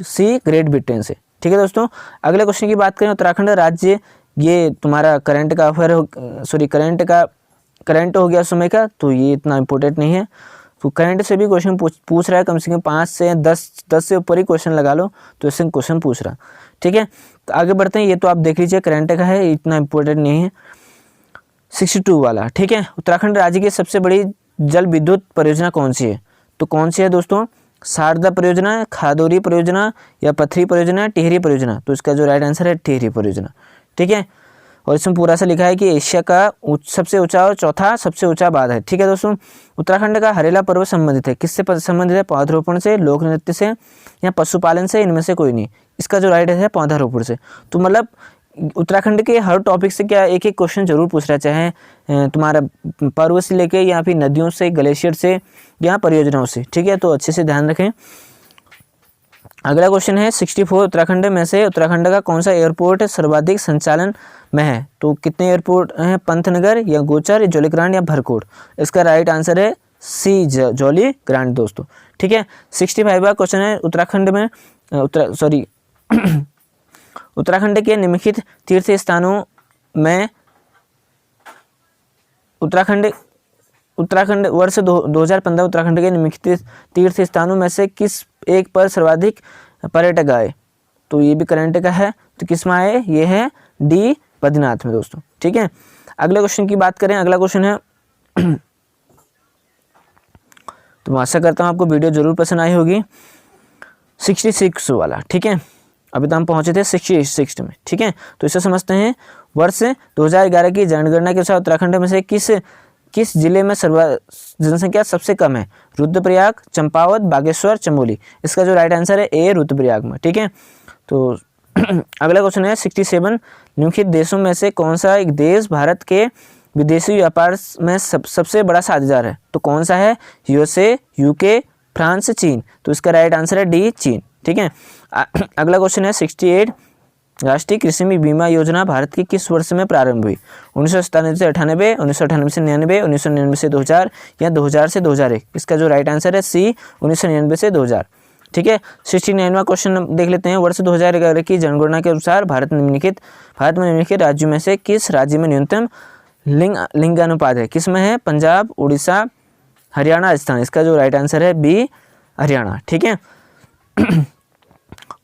सी, ग्रेट ब्रिटेन से। ठीक है दोस्तों, अगले क्वेश्चन की बात करें, उत्तराखंड राज्य, ये तुम्हारा करंट का अफेयर करंट हो गया समय का, तो ये इतना इंपॉर्टेंट नहीं है। तो करंट से भी क्वेश्चन पूछ रहा है, कम से कम 5 से 10 से ऊपर ही क्वेश्चन लगा लो तो इससे क्वेश्चन पूछ रहा। ठीक है, तो आगे बढ़ते हैं। ये तो आप देख लीजिए, करंट का है, इतना इंपॉर्टेंट नहीं है। 62 वाला, ठीक है, उत्तराखंड राज्य की सबसे बड़ी जल विद्युत परियोजना कौन सी है? तो कौन सी है दोस्तों? शारदा परियोजना, खादोरी परियोजना या पथरी परियोजना, टिहरी परियोजना? तो इसका जो राइट आंसर है टिहरी परियोजना। ठीक है, और इसमें पूरा सा लिखा है कि एशिया का सबसे ऊंचा और चौथा सबसे ऊंचा बांध है। ठीक है दोस्तों, उत्तराखंड का हरेला पर्व संबंधित है, किससे संबंधित है? पौधारोपण से, लोक नृत्य से या पशुपालन से? इनमें से कोई नहीं। इसका जो राइट है पौधारोपण से। तो मतलब उत्तराखंड के हर टॉपिक से क्या एक एक क्वेश्चन जरूर पूछ रहा है, चाहे तुम्हारा पर्व से लेके या फिर नदियों से, ग्लेशियर से या परियोजनाओं से। ठीक है, तो अच्छे से ध्यान रखें। अगला क्वेश्चन है 64, उत्तराखंड में से उत्तराखंड का कौन सा एयरपोर्ट सर्वाधिक संचालन में है? तो कितने एयरपोर्ट हैं? पंतनगर या गोचर, जौलीग्रांट या भरकोट? इसका राइट आंसर है सी, जौलीग्रांट दोस्तों। ठीक है, 65वां क्वेश्चन है, उत्तराखंड में उत्तराखंड के निम्नलिखित तीर्थ स्थानों में उत्तराखंड उत्तराखंड वर्ष 2015 उत्तराखंड के निम्नलिखित तीर्थ स्थानों में से किस एक पर सर्वाधिक पर्यटक आए? तो ये भी करंट का है, तो किस में आए? ये है डी बद्रीनाथ में दोस्तों। ठीक है, अगले क्वेश्चन की बात करें। अगला क्वेश्चन है तो मैं आशा करता हूँ आपको वीडियो जरूर पसंद आई होगी। 66 वाला। ठीक है, अभी तो हम पहुंचे थे 66 में। ठीक है, तो इसे समझते हैं। वर्ष 2011 की जनगणना के अनुसार उत्तराखंड में से किस जिले में जनसंख्या सबसे कम है? रुद्रप्रयाग, चंपावत, बागेश्वर, चमोली। इसका जो राइट आंसर है ए रुद्रप्रयाग में। ठीक है, तो अगला क्वेश्चन है 67 निम्नलिखित देशों में से कौन सा एक देश भारत के विदेशी व्यापार में सबसे बड़ा साझेदार है? तो कौन सा है? यूएसए, यूके, फ्रांस, चीन। तो इसका राइट आंसर है डी चीन। ठीक है, अगला क्वेश्चन है 68 राष्ट्रीय कृषि बीमा योजना भारत की किस वर्ष में प्रारंभ हुई? 1997 से 98, 1998 से 99, 1999 से 2000 या 2000 से 2001। इसका जो राइट आंसर है सी 1999 से 2000। ठीक है, 69वां क्वेश्चन देख लेते हैं। वर्ष 2011 की जनगणना के अनुसार भारत में निम्नलिखित राज्यों में से किस राज्य में न्यूनतम लिंगानुपात है? किस में है? पंजाब, उड़ीसा, हरियाणा, राजस्थान। इसका जो राइट आंसर है बी हरियाणा। ठीक है,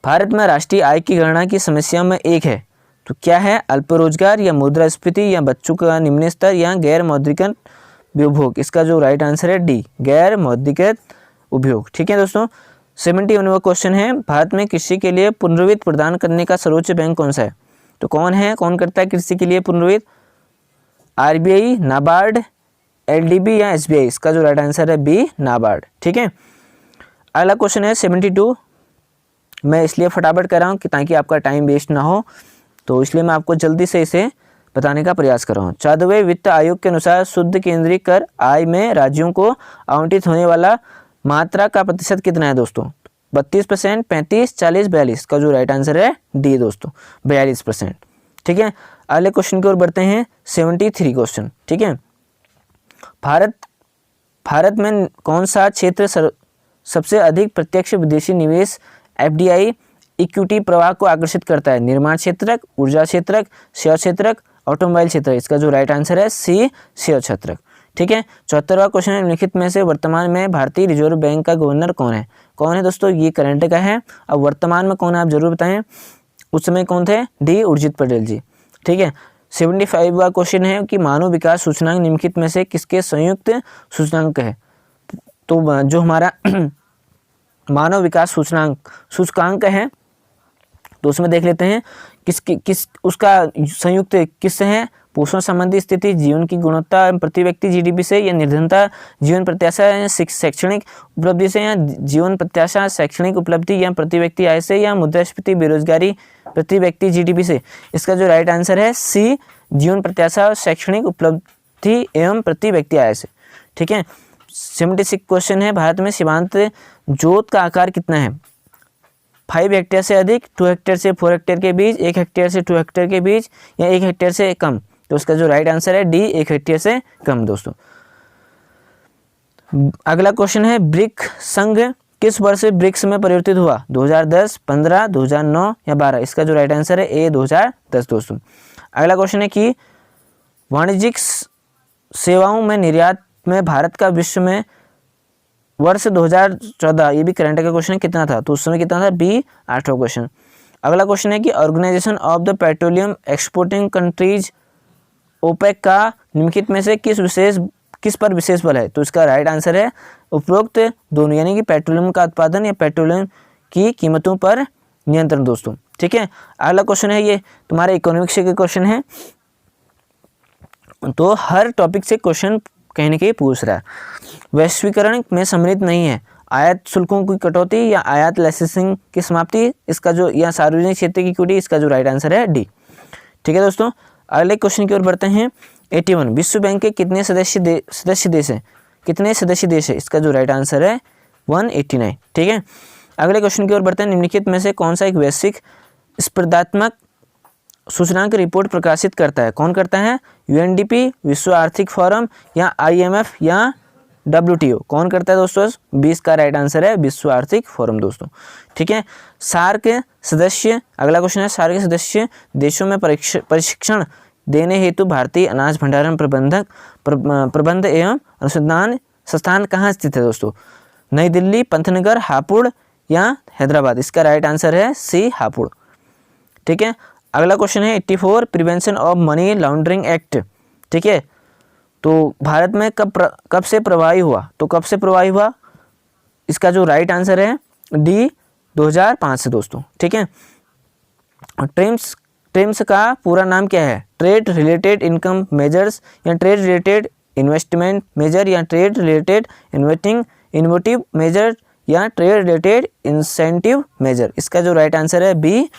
भारत में राष्ट्रीय आय की गणना की समस्या में एक है, तो क्या है? अल्प रोजगार या मुद्रास्फीति या बच्चों का निम्न स्तर या गैर मौद्रिक उपभोग। इसका जो राइट आंसर है डी गैर मौद्रिक उपभोग। ठीक है दोस्तों, 71वां क्वेश्चन है। भारत में कृषि के लिए पुनर्वित्त प्रदान करने का सर्वोच्च बैंक कौन सा है? तो कौन करता है कृषि के लिए पुनर्वित्त? आरबीआई, नाबार्ड, एलडीबी या एसबीआई। इसका जो राइट आंसर है बी नाबार्ड। ठीक है, अगला क्वेश्चन है 72। मैं इसलिए फटाफट कर रहा हूँ कि ताकि आपका टाइम वेस्ट ना हो, तो इसलिए मैं आपको जल्दी से इसे बताने का प्रयास कर रहा हूँ। 14वें वित्त आयोग के अनुसार शुद्ध केंद्रीय कर आय में राज्यों को आवंटित होने वाला मात्रा का प्रतिशत कितना है दोस्तों? 32%, 35, 40, 42। का जो राइट आंसर है डी दोस्तों 42%। ठीक है, अगले क्वेश्चन की ओर बढ़ते हैं। 73 क्वेश्चन। ठीक है, भारत में कौन सा क्षेत्र सबसे अधिक प्रत्यक्ष विदेशी निवेश एफडीआई इक्विटी प्रवाह को आकर्षित करता है? निर्माण क्षेत्रक, ऊर्जा क्षेत्रक, सेवा क्षेत्रक, ऑटोमोबाइल क्षेत्रक। इसका जो राइट आंसर है सी सेवा क्षेत्रक। ठीक है, 74वां क्वेश्चन है। निम्नलिखित में से वर्तमान में भारतीय रिजर्व बैंक का गवर्नर कौन है? कौन है दोस्तों? ये करंट का है। अब वर्तमान में कौन है आप जरूर बताएं। उस समय कौन थे? डी उर्जित पटेल जी। ठीक है, 75वां क्वेश्चन है कि मानव विकास सूचकांक निम्नलिखित में से किसके संयुक्त सूचकांक है? तो जो हमारा मानव विकास सूचकांक है, तो उसमें देख लेते हैं किस उसका संयुक्त किससे है? पोषण संबंधी स्थिति, जीवन की गुणवत्ता प्रति व्यक्ति जीडीपी से, या निर्धनता, जीवन प्रत्याशा या शैक्षणिक उपलब्धि से, या जीवन प्रत्याशा शैक्षणिक उपलब्धि या प्रति व्यक्ति आय से, या मुद्रास्फीति बेरोजगारी प्रति व्यक्ति जीडीपी से। इसका जो राइट आंसर है सी जीवन प्रत्याशा शैक्षणिक उपलब्धि एवं प्रति व्यक्ति आय से। ठीक है, 76 क्वेश्चन है। भारत में सीमांत जोत का आकार कितना है? 5 हेक्टेयर से अधिक, 2 हेक्टेयर से 4 हेक्टेयर के बीच, 1 हेक्टेयर से 2 हेक्टेयर के बीच, या 1 हेक्टेयर से कम। तो उसका जो राइट आंसर है डी 1 हेक्टेयर से कम दोस्तों। अगला क्वेश्चन है ब्रिक संघ किस वर्ष ब्रिक्स में परिवर्तित हुआ? 2010, 15, 2009 या 12। इसका जो राइट आंसर है ए 2010 दोस्तों। अगला क्वेश्चन है कि वाणिज्यिक सेवाओं में निर्यात में भारत का विश्व में वर्ष 2014, ये भी करंट का क्वेश्चन कितना था? तो उस समय कितना था? बी 8वां क्वेश्चन। अगला क्वेश्चन है कि organisation of the petroleum exporting countries OPEC का निम्नलिखित में से किस पर विशेष बल है? तो इसका राइट आंसर है उपरोक्त दोनों, यानी कि पेट्रोलियम का उत्पादन या पेट्रोलियम की कीमतों पर नियंत्रण दोस्तों। ठीक है, अगला क्वेश्चन है ये तुम्हारे इकोनॉमिक्स के क्वेश्चन है, तो हर टॉपिक से क्वेश्चन कहने के पूछ रहा है। वैश्वीकरण में सम्मिलित नहीं है, आयात शुल्कों की कटौती या आयात लाइसेंसिंग की समाप्ति, इसका जो, या सार्वजनिक क्षेत्र की इक्विटी। इसका जो राइट आंसर है डी। ठीक है दोस्तों, अगले क्वेश्चन की ओर बढ़ते हैं। 81 विश्व बैंक के कितने सदस्य देश है? कितने सदस्य देश है? इसका जो राइट आंसर है 189। ठीक है, अगले क्वेश्चन की ओर बढ़ते हैं। निम्नलिखित में से कौन सा एक वैश्विक स्पर्धात्मक सूचकांक रिपोर्ट प्रकाशित करता है? कौन करता है? यूएनडीपी, विश्व आर्थिक फोरम, या आईएमएफ, या डब्ल्यूटीओ। कौन करता है दोस्तों? 20 का राइट आंसर है विश्व आर्थिक फोरम दोस्तों। ठीक है, सार्क सदस्य, अगला क्वेश्चन है सार्क सदस्य देशों में प्रशिक्षण देने हेतु भारतीय अनाज भंडारण प्रबंधक प्रबंध एवं अनुसंधान संस्थान कहाँ स्थित है दोस्तों? नई दिल्ली, पंतनगर, हापुड़ या हैदराबाद? इसका राइट आंसर है सी, हापुड़। ठीक है, अगला क्वेश्चन है 84 prevention of money laundering act. ठीक है, तो भारत में कब से प्रभावी हुआ? तो कब से प्रभावी हुआ? इसका जो राइट आंसर है डी, 2005 से दोस्तों। ठीक है, ट्रिम्स का पूरा नाम क्या है? ट्रेड रिलेटेड इनकम मेजर्स या ट्रेड रिलेटेड इन्वेस्टमेंट मेजर या ट्रेड रिलेटेड इनोवेटिव मेजर या ट्रेड रिलेटेड इंसेंटिव मेजर? इसका जो राइट आंसर है B,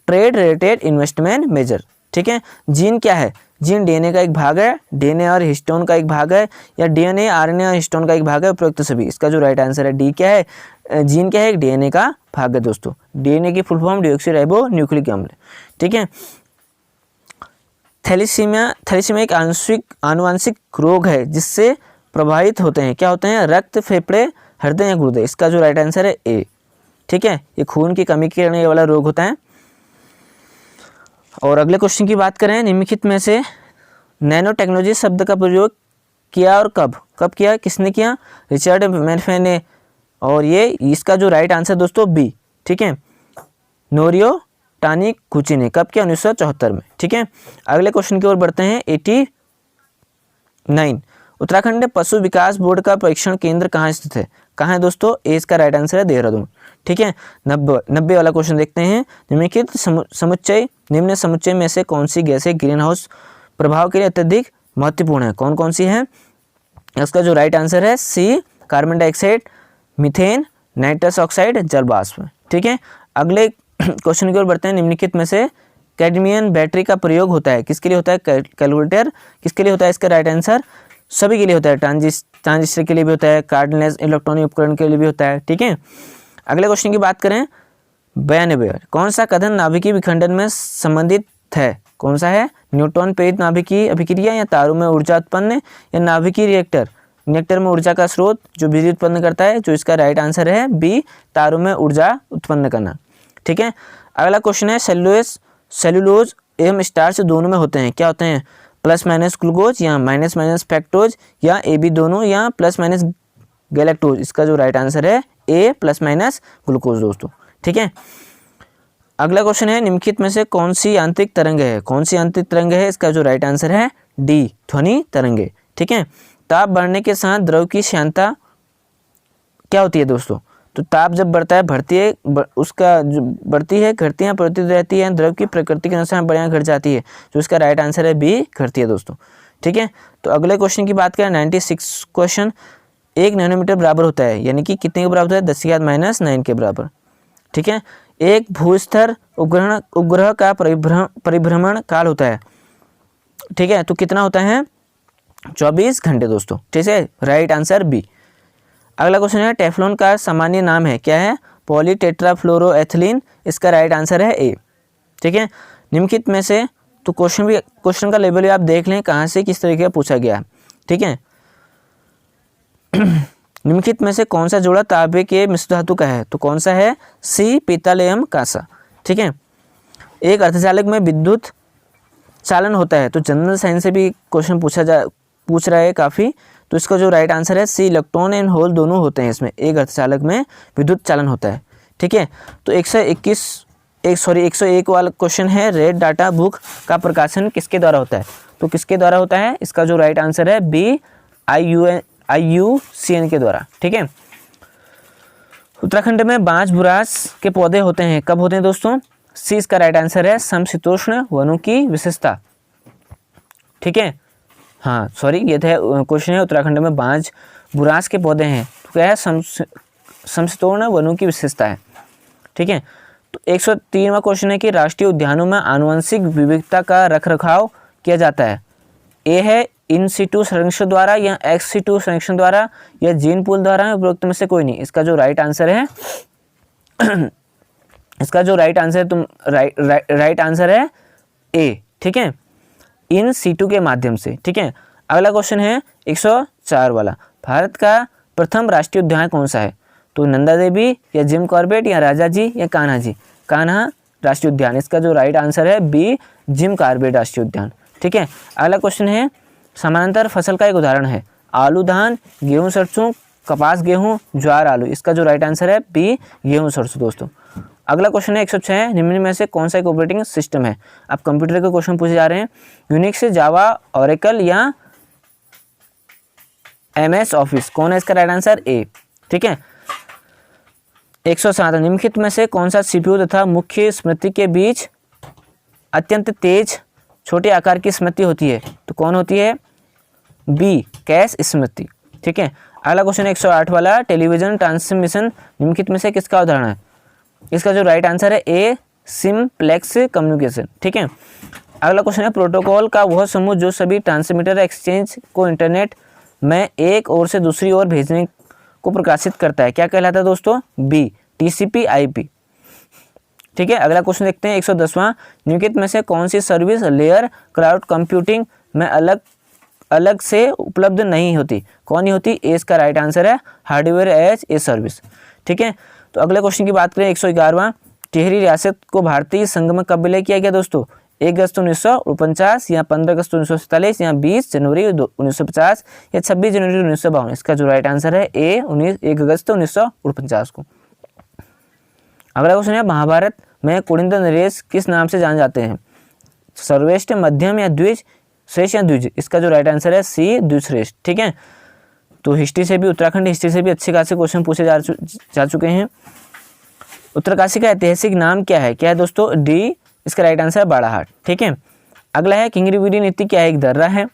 trade related investment measure. ठीक है, जीन क्या है? जीन डीएनए का एक भाग है, डीएनए और हिस्टोन का एक भाग है, या डीएनए, आरएनए और हिस्टोन का एक भाग है, उपरोक्त सभी? इसका जो राइट आंसर है डी क्या है? जीन क्या है? एक डीएनए का भाग है दोस्तों। डीएनए की फुल फॉर्म डीऑक्सीराइबो न्यूक्लिक अम्ल। ठीक है, थैलेसीमिया एक आनुवंशिक रोग है जिससे प्रभावित होते हैं, क्या होते हैं? रक्त, फेफड़े, हृदय या गुर्दे? इसका जो राइट आंसर है ए। ठीक है, ये खून की कमी के करने वाला रोग होता है। और अगले क्वेश्चन की बात करें, निम्नलिखित में से नैनो टेक्नोलॉजी शब्द का प्रयोग किया और कब किया, किसने किया? रिचर्ड मैनफे ने। और ये इसका जो राइट आंसर दोस्तों बी। ठीक है, नोरियो टानिगुची ने। कब किया? 1974 में। ठीक है, अगले क्वेश्चन की ओर बढ़ते हैं। 89 उत्तराखंड पशु विकास बोर्ड का परीक्षण केंद्र कहाँ स्थित है? कहाँ है दोस्तों? ए इसका राइट आंसर है देहरादून। ठीक है, 90 वाला क्वेश्चन देखते हैं। निम्नलिखित निम्न समुच्चय में से कौन सी गैसें ग्रीन हाउस प्रभाव के लिए अत्यधिक महत्वपूर्ण है? कौन कौन सी है? इसका जो राइट आंसर है C, carbon dioxide, methane, nitrous oxide, जल वाष्प। ठीक है, अगले क्वेश्चन की ओर बढ़ते हैं। निम्नलिखित में से कैडमियम बैटरी का प्रयोग होता है, किसके लिए होता है? कैलकुलेटर। किसके लिए होता है? इसका राइट आंसर सभी के लिए होता है। ट्रांजिस्टर के लिए भी होता है, कार्डलेस इलेक्ट्रॉनिक उपकरण के लिए भी होता है। ठीक है, अगले क्वेश्चन की बात करें। 92 कौन सा कथन नाभिकीय विखंडन में संबंधित है? कौन सा है? न्यूट्रॉन प्रेरित नाभिकीय अभिक्रिया, या तारों में ऊर्जा उत्पन्न, या नाभिकीय रिएक्टर में ऊर्जा का स्रोत जो बिजली उत्पन्न करता है? जो इसका राइट आंसर है बी, तारों में ऊर्जा उत्पन्न करना। ठीक है, अगला क्वेश्चन है सेलुलोज एवं स्टार्च दोनों में होते हैं, क्या होते हैं? प्लस माइनस ग्लूकोज, या माइनस माइनस फैक्टोज, या ए बी दोनों, या प्लस माइनस गैलेक्टोज? इसका जो राइट आंसर है ए, प्लस माइनस ग्लूकोज दोस्तों। ठीक है, अगला क्वेश्चन है। निम्नलिखित में से कौन सी आंतरिक तरंग है? कौन सी आंतरिक तरंग है? इसका जो राइट आंसर है डी, ध्वनि तरंगे। ठीक है, ताप बढ़ने के साथ द्रव की श्यानता क्या होती है दोस्तों? तो ताप जब बढ़ता है, बढ़ती है, उसका जो बढ़ती है, घटती है, परिवर्तित रहती है, द्रव की प्रकृति के अनुसार बढ़ या घट जाती है। जो इसका राइट आंसर है बी, घटती है दोस्तों। ठीक है, तो अगले क्वेश्चन की बात करें। 96 क्वेश्चन। 1 नैनोमीटर बराबर होता है, यानी कि कितने के बराबर होता है? 10⁻⁹ के बराबर। ठीक है, एक भूस्तर उपग्रह का परिभ्रमण काल होता है, ठीक है, तो कितना होता है? 24 घंटे दोस्तों। ठीक है, राइट आंसर बी। अगला क्वेश्चन है। टेफ्लॉन का सामान्य नाम है, क्या है? पॉलीटेट्राफ्लोरोएथिलीन। इसका राइट आंसर है ए। ठीक है, निम्नलिखित में से तो क्वेश्चन का लेवल आप देख लें कहाँ से किस तरीके का पूछा गया है। ठीक है, निम्नलिखित में से कौन सा जोड़ा तांबे के मिश्र धातु का है? तो कौन सा है? सी, पीतल एवं कांसा। ठीक है, एक अर्धचालक में विद्युत चालन होता है, तो जनरल साइंस से भी क्वेश्चन पूछ रहा है काफ़ी। तो इसका जो राइट आंसर है सी, इलेक्ट्रॉन एंड होल दोनों होते हैं इसमें। एक अर्धचालक में विद्युत चालन होता है। ठीक है, तो 101 वाला क्वेश्चन है। रेड डाटा बुक का प्रकाशन किसके द्वारा होता है? तो किसके द्वारा होता है? इसका जो राइट आंसर है बी, IUCN के द्वारा। ठीक है, उत्तराखंड में बांज बुरास के पौधे होते हैं, कब होते हैं दोस्तों? सी इसका राइट आंसर है। समशीतोष्ण वनों की विशेषता। ठीक है, हाँ सॉरी, ये था क्वेश्चन है। उत्तराखंड में बांज बुरास के पौधे हैं, तो क्या है? समशीतोष्ण वनों की विशेषता है। ठीक है, तो 103वां क्वेश्चन है कि राष्ट्रीय उद्यानों में आनुवंशिक विविधता का रखरखाव किया जाता है। ए है इन सीटू संरक्षण द्वारा, या एक्स सीटू संरक्षण द्वारा, या जीन पूल द्वारा, उपरोक्त में से कोई नहीं। इसका जो राइट आंसर है इसका जो राइट आंसर है ए। ठीक है, इन सीटू के माध्यम से। ठीक है, अगला क्वेश्चन है 104 वाला। भारत का प्रथम राष्ट्रीय उद्यान कौन सा है? तो नंदा देवी, या जिम कॉर्बेट, या राजा जी, या कान्हा जी? कान्हा राष्ट्रीय उद्यान। इसका जो राइट आंसर है बी, जिम कॉर्बेट राष्ट्रीय उद्यान। ठीक है, अगला क्वेश्चन है समानांतर फसल का एक उदाहरण है? आलू धान, गेहूं सरसों, कपास गेहूं, ज्वार आलू। इसका जो राइट आंसर है बी गेहूं सरसों दोस्तों। अगला क्वेश्चन है 106, निम्न में से कौन सा एक ऑपरेटिंग सिस्टम है? आप कंप्यूटर के क्वेश्चन पूछे जा रहे हैं। यूनिक्स, जावा, ओरेकल या MS ऑफिस। कौन है इसका राइट आंसर? ए। ठीक है। 107, निम्नलिखित में से कौन सा CPU तथा मुख्य स्मृति के बीच अत्यंत तेज छोटे आकार की स्मृति होती है? तो कौन होती है? बी कैश स्मृति। ठीक है। अगला क्वेश्चन 108 वाला, टेलीविजन ट्रांसमिशन निम्नलिखित में से किसका उदाहरण है? इसका जो राइट आंसर है ए सिंप्लेक्स कम्युनिकेशन। ठीक है। अगला क्वेश्चन है, प्रोटोकॉल का वह समूह जो सभी ट्रांसमीटर एक्सचेंज को इंटरनेट में एक ओर से दूसरी ओर भेजने को प्रकाशित करता है, क्या कहलाता है दोस्तों? B TCP/IP। ठीक है। अगला क्वेश्चन देखते हैं 110वां, निम्नलिखित में से कौन सी सर्विस लेयर क्लाउड कंप्यूटिंग में अलग से उपलब्ध नहीं होती? कौन नहीं होती? ए इसका राइट आंसर है हार्डवेयर एज ए सर्विस। ठीक है। तो अगले क्वेश्चन की बात करें 111वां, टिहरी रियासत को भारतीय संघ में कब विलय किया गया दोस्तों? 1 अगस्त 1949 या 15 अगस्त 1947 या 20 जनवरी 1950 या 26 जनवरी 1952। इसका जो राइट आंसर है ए 1 अगस्त 1949 को। अगला क्वेश्चन है, महाभारत में कुलिंद नरेश किस नाम से जाने जाते हैं? सर्वश्रेष्ठ, मध्यम या द्विज, श्रेष्ठ या द्विज। इसका जो राइट आंसर है सी द्विश्रेष्ठ। ठीक है। तो हिस्ट्री से भी, उत्तराखंड हिस्ट्री से भी अच्छे खासे क्वेश्चन पूछे जा चुके हैं। उत्तरकाशी का ऐतिहासिक नाम क्या है? क्या है दोस्तों? डी इसका राइट आंसर है बाड़ाहाट। ठीक है। अगला है, किंगरी नीति क्या है? एक दर्रा है।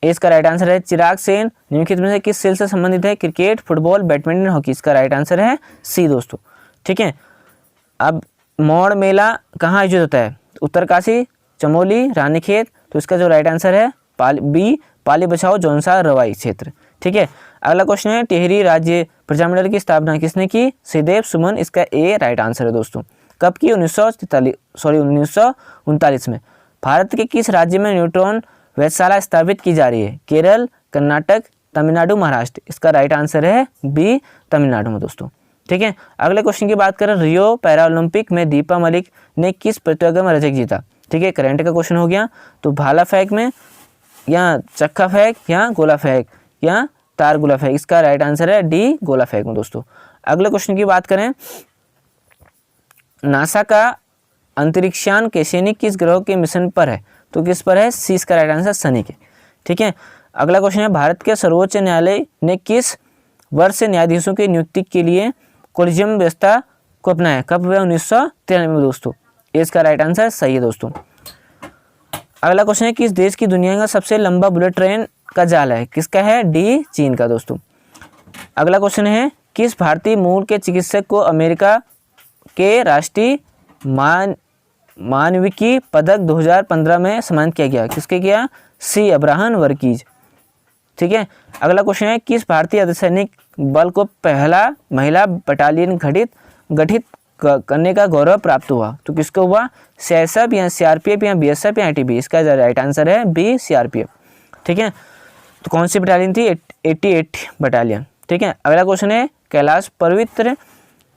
ए इसका राइट आंसर है। चिराग सेन निम्नलिखित में से किस खेल से संबंधित है? Cricket, football, badminton, hockey. इसका राइट आंसर है सी दोस्तों। ठीक है। अब मौड़ मेला कहाँ आयोजित होता है? उत्तरकाशी, चमोली, रानीखेत। तो इसका जो राइट आंसर है बी पाली बचाओ जौनसा रवाई क्षेत्र। ठीक है। अगला क्वेश्चन है, टिहरी राज्य प्रजामंडल की स्थापना किसने की? श्रीदेव सुमन। इसका ए राइट आंसर है दोस्तों। कब की? 1939 में। भारत के किस राज्य में न्यूट्रॉन वेधशाला स्थापित की जा रही है? केरल, कर्नाटक, तमिलनाडु, महाराष्ट्र। इसका राइट आंसर है बी तमिलनाडु में दोस्तों। ठीक है। अगले क्वेश्चन की बात करें, रियो पैरालंपिक में दीपा मलिक ने किस प्रतियोगिता में रजत जीता? ठीक है। करंट का क्वेश्चन हो गया। तो भाला फेंक में या चक्का फेंक या गोला फेंक या तार गोला फेंक। इसका राइट आंसर है डी गोला फेंक में दोस्तों। अगले क्वेश्चन की बात करें, नासा का अंतरिक्षयान कैसिनी किस ग्रह के मिशन पर है? तो किस पर है? सी इसका राइट आंसर शनि के। ठीक है। अगला क्वेश्चन है, भारत के सर्वोच्च न्यायालय ने किस वर्ष से न्यायाधीशों की नियुक्ति के लिए कोलिजियम व्यवस्था को अपनाया? कब हुआ? 1993 में दोस्तों। इसका राइट आंसर सही है दोस्तों। अगला क्वेश्चन है, किस देश की दुनिया का सबसे लंबा बुलेट ट्रेन का जाल है? किसका है? डी चीन का दोस्तों। अगला क्वेश्चन है, किस भारतीय मूल के चिकित्सक को अमेरिका के राष्ट्रीय मानविकी पदक 2015 में सम्मानित किया गया? किसके किया? सी अब्राहम वर्कीज। ठीक है। अगला क्वेश्चन है, किस भारतीय अर्धसैनिक बल को पहला महिला बटालियन गठित करने का गौरव प्राप्त हुआ? तो किसको हुआ? CSF या CRPF या BSF या ITB। इसका राइट आंसर है बी CRPF। ठीक है। तो कौन सी बटालियन थी? 88 बटालियन। ठीक है। अगला क्वेश्चन है, कैलाश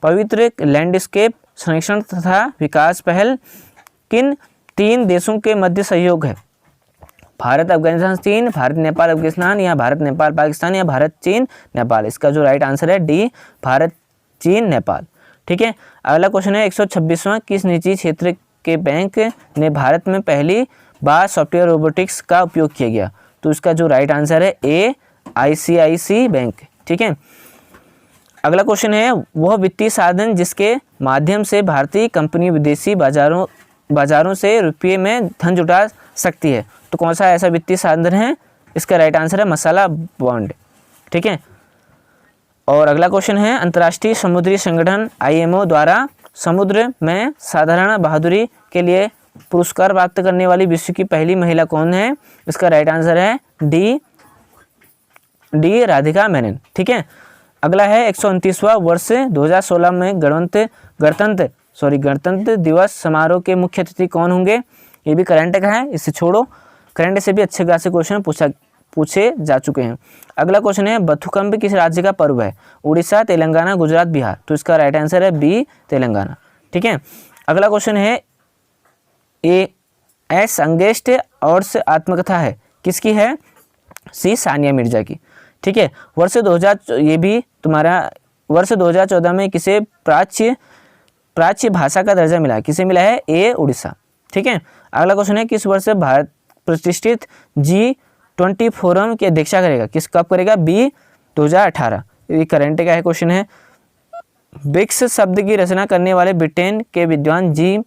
पवित्र लैंडस्केप संरक्षण तथा विकास पहल किन 3 देशों के मध्य सहयोग है? भारत अफगानिस्तान चीन, भारत नेपाल अफगानिस्तान या भारत नेपाल पाकिस्तान या भारत चीन नेपाल। इसका जो राइट आंसर है डी भारत चीन नेपाल। ठीक है। अगला क्वेश्चन है 126वां, किस निजी क्षेत्र के बैंक ने भारत में पहली बार सॉफ्टवेयर रोबोटिक्स का उपयोग किया गया? तो इसका जो राइट आंसर है ए ICICI बैंक। ठीक है। अगला क्वेश्चन है, वह वित्तीय साधन जिसके माध्यम से भारतीय कंपनी विदेशी बाजारों से रुपये में धन जुटा सकती है? तो कौन सा ऐसा वित्तीय साधन है? इसका राइट आंसर है मसाला बॉन्ड। ठीक है। और अगला क्वेश्चन है, अंतर्राष्ट्रीय समुद्री संगठन IMO द्वारा समुद्र में साधारण बहादुरी के लिए पुरस्कार प्राप्त करने वाली विश्व की पहली महिला कौन है? इसका राइट आंसर है डी राधिका मेनन। ठीक है। अगला है 129वां, वर्ष 2016 में गणतंत्र दिवस समारोह के मुख्य अतिथि कौन होंगे? ये भी करंट का है, इसे छोड़ो। करंट से भी अच्छे खासे क्वेश्चन पूछे जा चुके हैं। अगला क्वेश्चन है, बथुकंब किस राज्य का पर्व है? उड़ीसा, तेलंगाना, गुजरात, बिहार। तो इसका राइट आंसर है बी तेलंगाना। ठीक है। अगला क्वेश्चन है, ए एस अंगेस्ट और आत्मकथा है, किसकी है? सी सानिया मिर्जा की। ठीक है, वर्ष 2000 ये भी तुम्हारा वर्ष 2014 में किसे प्राच्य भाषा का दर्जा मिला है? किसे मिला है? ए उड़ीसा। ठीक है, अगला क्वेश्चन है किस वर्ष भारत प्रतिष्ठित G20 फोरम की अध्यक्षता करेगा? किस कब करेगा? बी 2018। ये करंट का है क्वेश्चन है। ब्रिक्स शब्द की रचना करने वाले ब्रिटेन के विद्वान जिम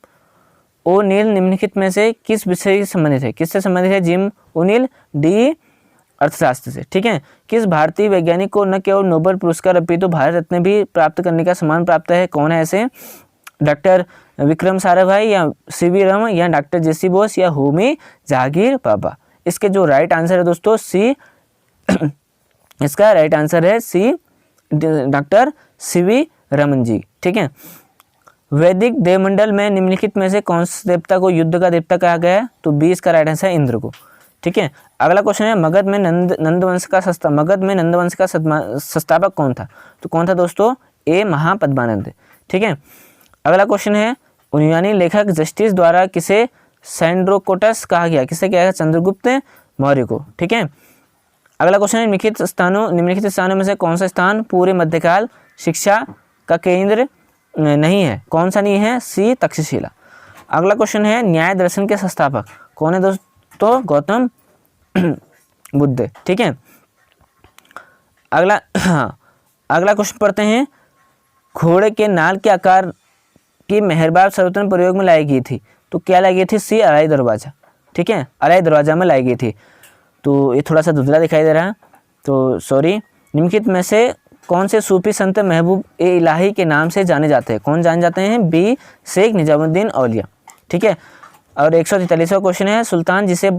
ओ'नील निम्नलिखित में से किस विषय से संबंधित है? किससे संबंधित है जिम ओ'नील? डी अर्थशास्त्र से। ठीक है, किस भारतीय वैज्ञानिक को न केवल नोबेल पुरस्कार अपितु भारत रत्न भी प्राप्त करने का सम्मान प्राप्त है? कौन है ऐसे? डॉक्टर विक्रम साराभाई या सीवी रमन या डॉक्टर जेसी बोस या होमी जहांगीर बाबा? इसके जो राइट आंसर है दोस्तों सी इसका राइट आंसर है सी डॉक्टर सीवी रमन जी। ठीक है, वैदिक देवमंडल में निम्नलिखित में से कौन से देवता को युद्ध का देवता कहा गया है? तो बी इसका राइट आंसर है इंद्र को। ठीक है, अगला क्वेश्चन है मगध में नंदवंश का संस्थापक कौन था? तो कौन था दोस्तों? ए महापद्मानंद। ठीक है, अगला क्वेश्चन है यूनानी लेखक जस्टिस द्वारा किसे सैंड्रोकोटस कहा गया? किसे कहा गया? चंद्रगुप्त मौर्य को। ठीक है, अगला क्वेश्चन है निम्नलिखित स्थानों में से कौन सा स्थान पूरे मध्यकाल शिक्षा का केंद्र नहीं है? कौन सा नहीं है? सी तक्षशिला। अगला क्वेश्चन है न्याय दर्शन के संस्थापक कौन है दोस्तों? गौतम बुद्ध। ठीक है, अगला क्वेश्चन पढ़ते हैं घोड़े के नाल के आकार की मेहरबाब सर्वप्रथम प्रयोग में लाई गई थी? तो क्या लाई गई थी? सी अलाई दरवाजा। ठीक है, अलाई दरवाजा में लाई गई थी। तो ये थोड़ा सा धुंधला दिखाई दे रहा है, तो सॉरी। निम्नलिखित में से कौन से सूफी संत महबूब ए इलाही के नाम से जाने जाते हैं? कौन जाने जाते हैं? बी शेख निजामुद्दीन औलिया। ठीक है, और 143वां क्वेश्चन है सुल्तान जिसे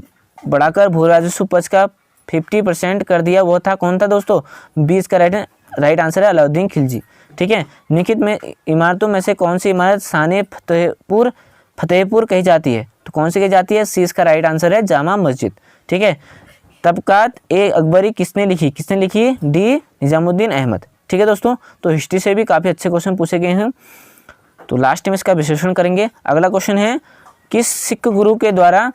बढ़ाकर भू राजस्व पक्ष का 50% कर दिया वो था? कौन था दोस्तों? बी इसका राइट आंसर है अलाउद्दीन खिलजी। ठीक है, निम्नलिखित में इमारतों में से कौन सी इमारत शान फतेहपुर कही जाती है? तो कौन सी कही जाती है? सी इसका राइट आंसर है जामा मस्जिद। ठीक है, तबकात ए अकबरी किसने लिखी? डी निजामुद्दीन अहमद। ठीक है दोस्तों, तो हिस्ट्री से भी काफ़ी अच्छे क्वेश्चन पूछे गए हैं, तो लास्ट में इसका विश्लेषण करेंगे। अगला क्वेश्चन है किस सिख गुरु के द्वारा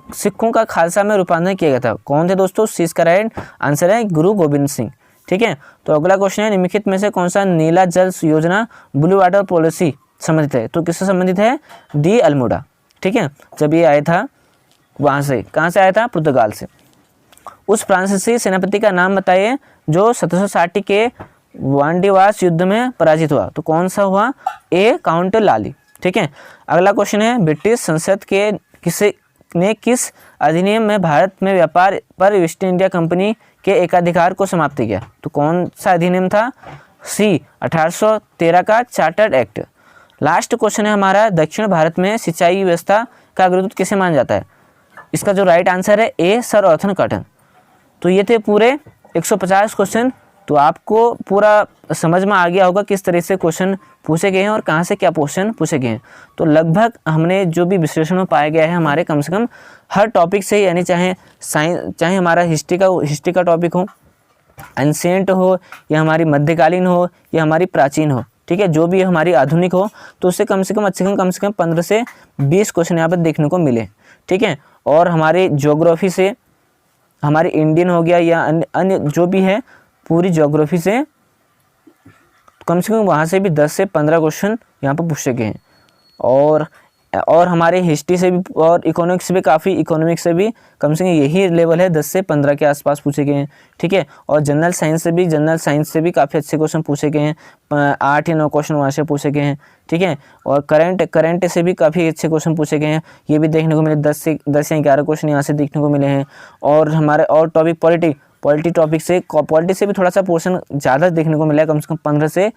सिखों का खालसा में रूपांतरण किया गया था? कौन थे दोस्तों? सी इसका राइट आंसर है गुरु गोबिंद सिंह। ठीक है, तो अगला क्वेश्चन है निम्नलिखित में से कौन सा नीला जल योजना ब्लू वाटर पॉलिसी संबंधित है? तो किससे संबंधित है? डी अल्मोड़ा। ठीक है, जब ये आया था वहाँ से, कहाँ से आया था? पुर्तगाल से। उस फ्रांसीसी सेनापति का नाम बताइए जो 1760 के वांडीवास युद्ध में पराजित हुआ? तो कौन सा हुआ? ए काउंट लाली। ठीक है, अगला क्वेश्चन है ब्रिटिश संसद के किस अधिनियम में भारत में व्यापार पर ईस्ट इंडिया कंपनी के एकाधिकार को समाप्त किया? तो कौन सा अधिनियम था? सी 1813 का चार्टर्ड एक्ट। लास्ट क्वेश्चन है हमारा दक्षिण भारत में सिंचाई व्यवस्था का अग्रदूत किसे माना जाता है? इसका जो राइट आंसर है ए सर ऑर्थन कॉटन। तो ये थे पूरे 150 क्वेश्चन, तो आपको पूरा समझ में आ गया होगा किस तरह से क्वेश्चन पूछे गए हैं और कहाँ से क्या क्वेश्चन पूछे गए हैं। तो लगभग हमने जो भी विश्लेषण में पाया गया है हमारे कम से कम हर टॉपिक से, यानी चाहे हमारा हिस्ट्री का टॉपिक हो, एंशिएंट हो या हमारी मध्यकालीन हो या हमारी प्राचीन हो, ठीक है, जो भी हमारी आधुनिक हो, तो उससे कम से कम 15 से 20 क्वेश्चन यहाँ पर देखने को मिले। ठीक है, और हमारे ज्योग्राफी से, हमारे इंडियन हो गया या अन्य जो भी है पूरी ज्योग्राफी से कम वहाँ से भी 10 से 15 क्वेश्चन यहाँ पर पूछे गए हैं। और हमारे हिस्ट्री से भी और इकोनॉमिक्स से भी कम से कम यही लेवल है, 10 से 15 के आसपास पूछे गए हैं। ठीक है, और जनरल साइंस से भी काफ़ी अच्छे क्वेश्चन पूछे गए हैं, 8 या 9 क्वेश्चन वहाँ से पूछे गए हैं। ठीक है, और करंट से भी काफ़ी अच्छे क्वेश्चन पूछे गए हैं, ये भी देखने को मिले, 10 या 11 क्वेश्चन यहाँ से देखने को मिले हैं। और हमारे और टॉपिक पॉलिटी से भी थोड़ा सा पोर्शन ज़्यादा देखने को मिला है, कम से कम 15 से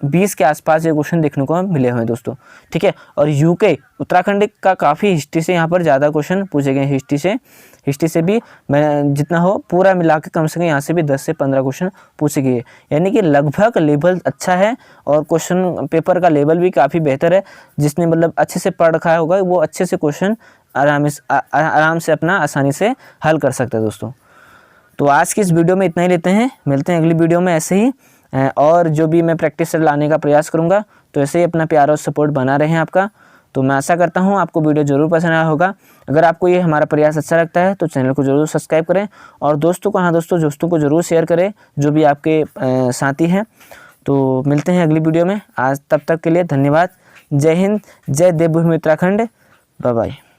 20 के आसपास ये क्वेश्चन देखने को मिले हुए हैं दोस्तों। ठीक है, और यूके उत्तराखंड का काफ़ी हिस्ट्री से यहाँ पर ज़्यादा क्वेश्चन पूछे गए। हिस्ट्री से भी मैं जितना हो पूरा मिला के कम से कम यहाँ से भी 10 से 15 क्वेश्चन पूछे गए, यानी कि लगभग लेवल अच्छा है और क्वेश्चन पेपर का लेवल भी काफ़ी बेहतर है। जिसने मतलब अच्छे से पढ़ रखा होगा वो अच्छे से क्वेश्चन आराम से अपना आसानी से हल कर सकते हैं दोस्तों। तो आज की इस वीडियो में इतना ही लेते हैं, मिलते हैं अगली वीडियो में ऐसे ही, और जो भी मैं प्रैक्टिस लाने का प्रयास करूंगा, तो ऐसे ही अपना प्यार और सपोर्ट बना रहे हैं आपका। तो मैं आशा करता हूँ आपको वीडियो ज़रूर पसंद आया होगा। अगर आपको ये हमारा प्रयास अच्छा लगता है तो चैनल को ज़रूर सब्सक्राइब करें और दोस्तों को ज़रूर शेयर करें जो भी आपके साथी हैं। तो मिलते हैं अगली वीडियो में। आज तब तक के लिए धन्यवाद। जय हिंद, जय देवभूमि उत्तराखंड। Bye bye.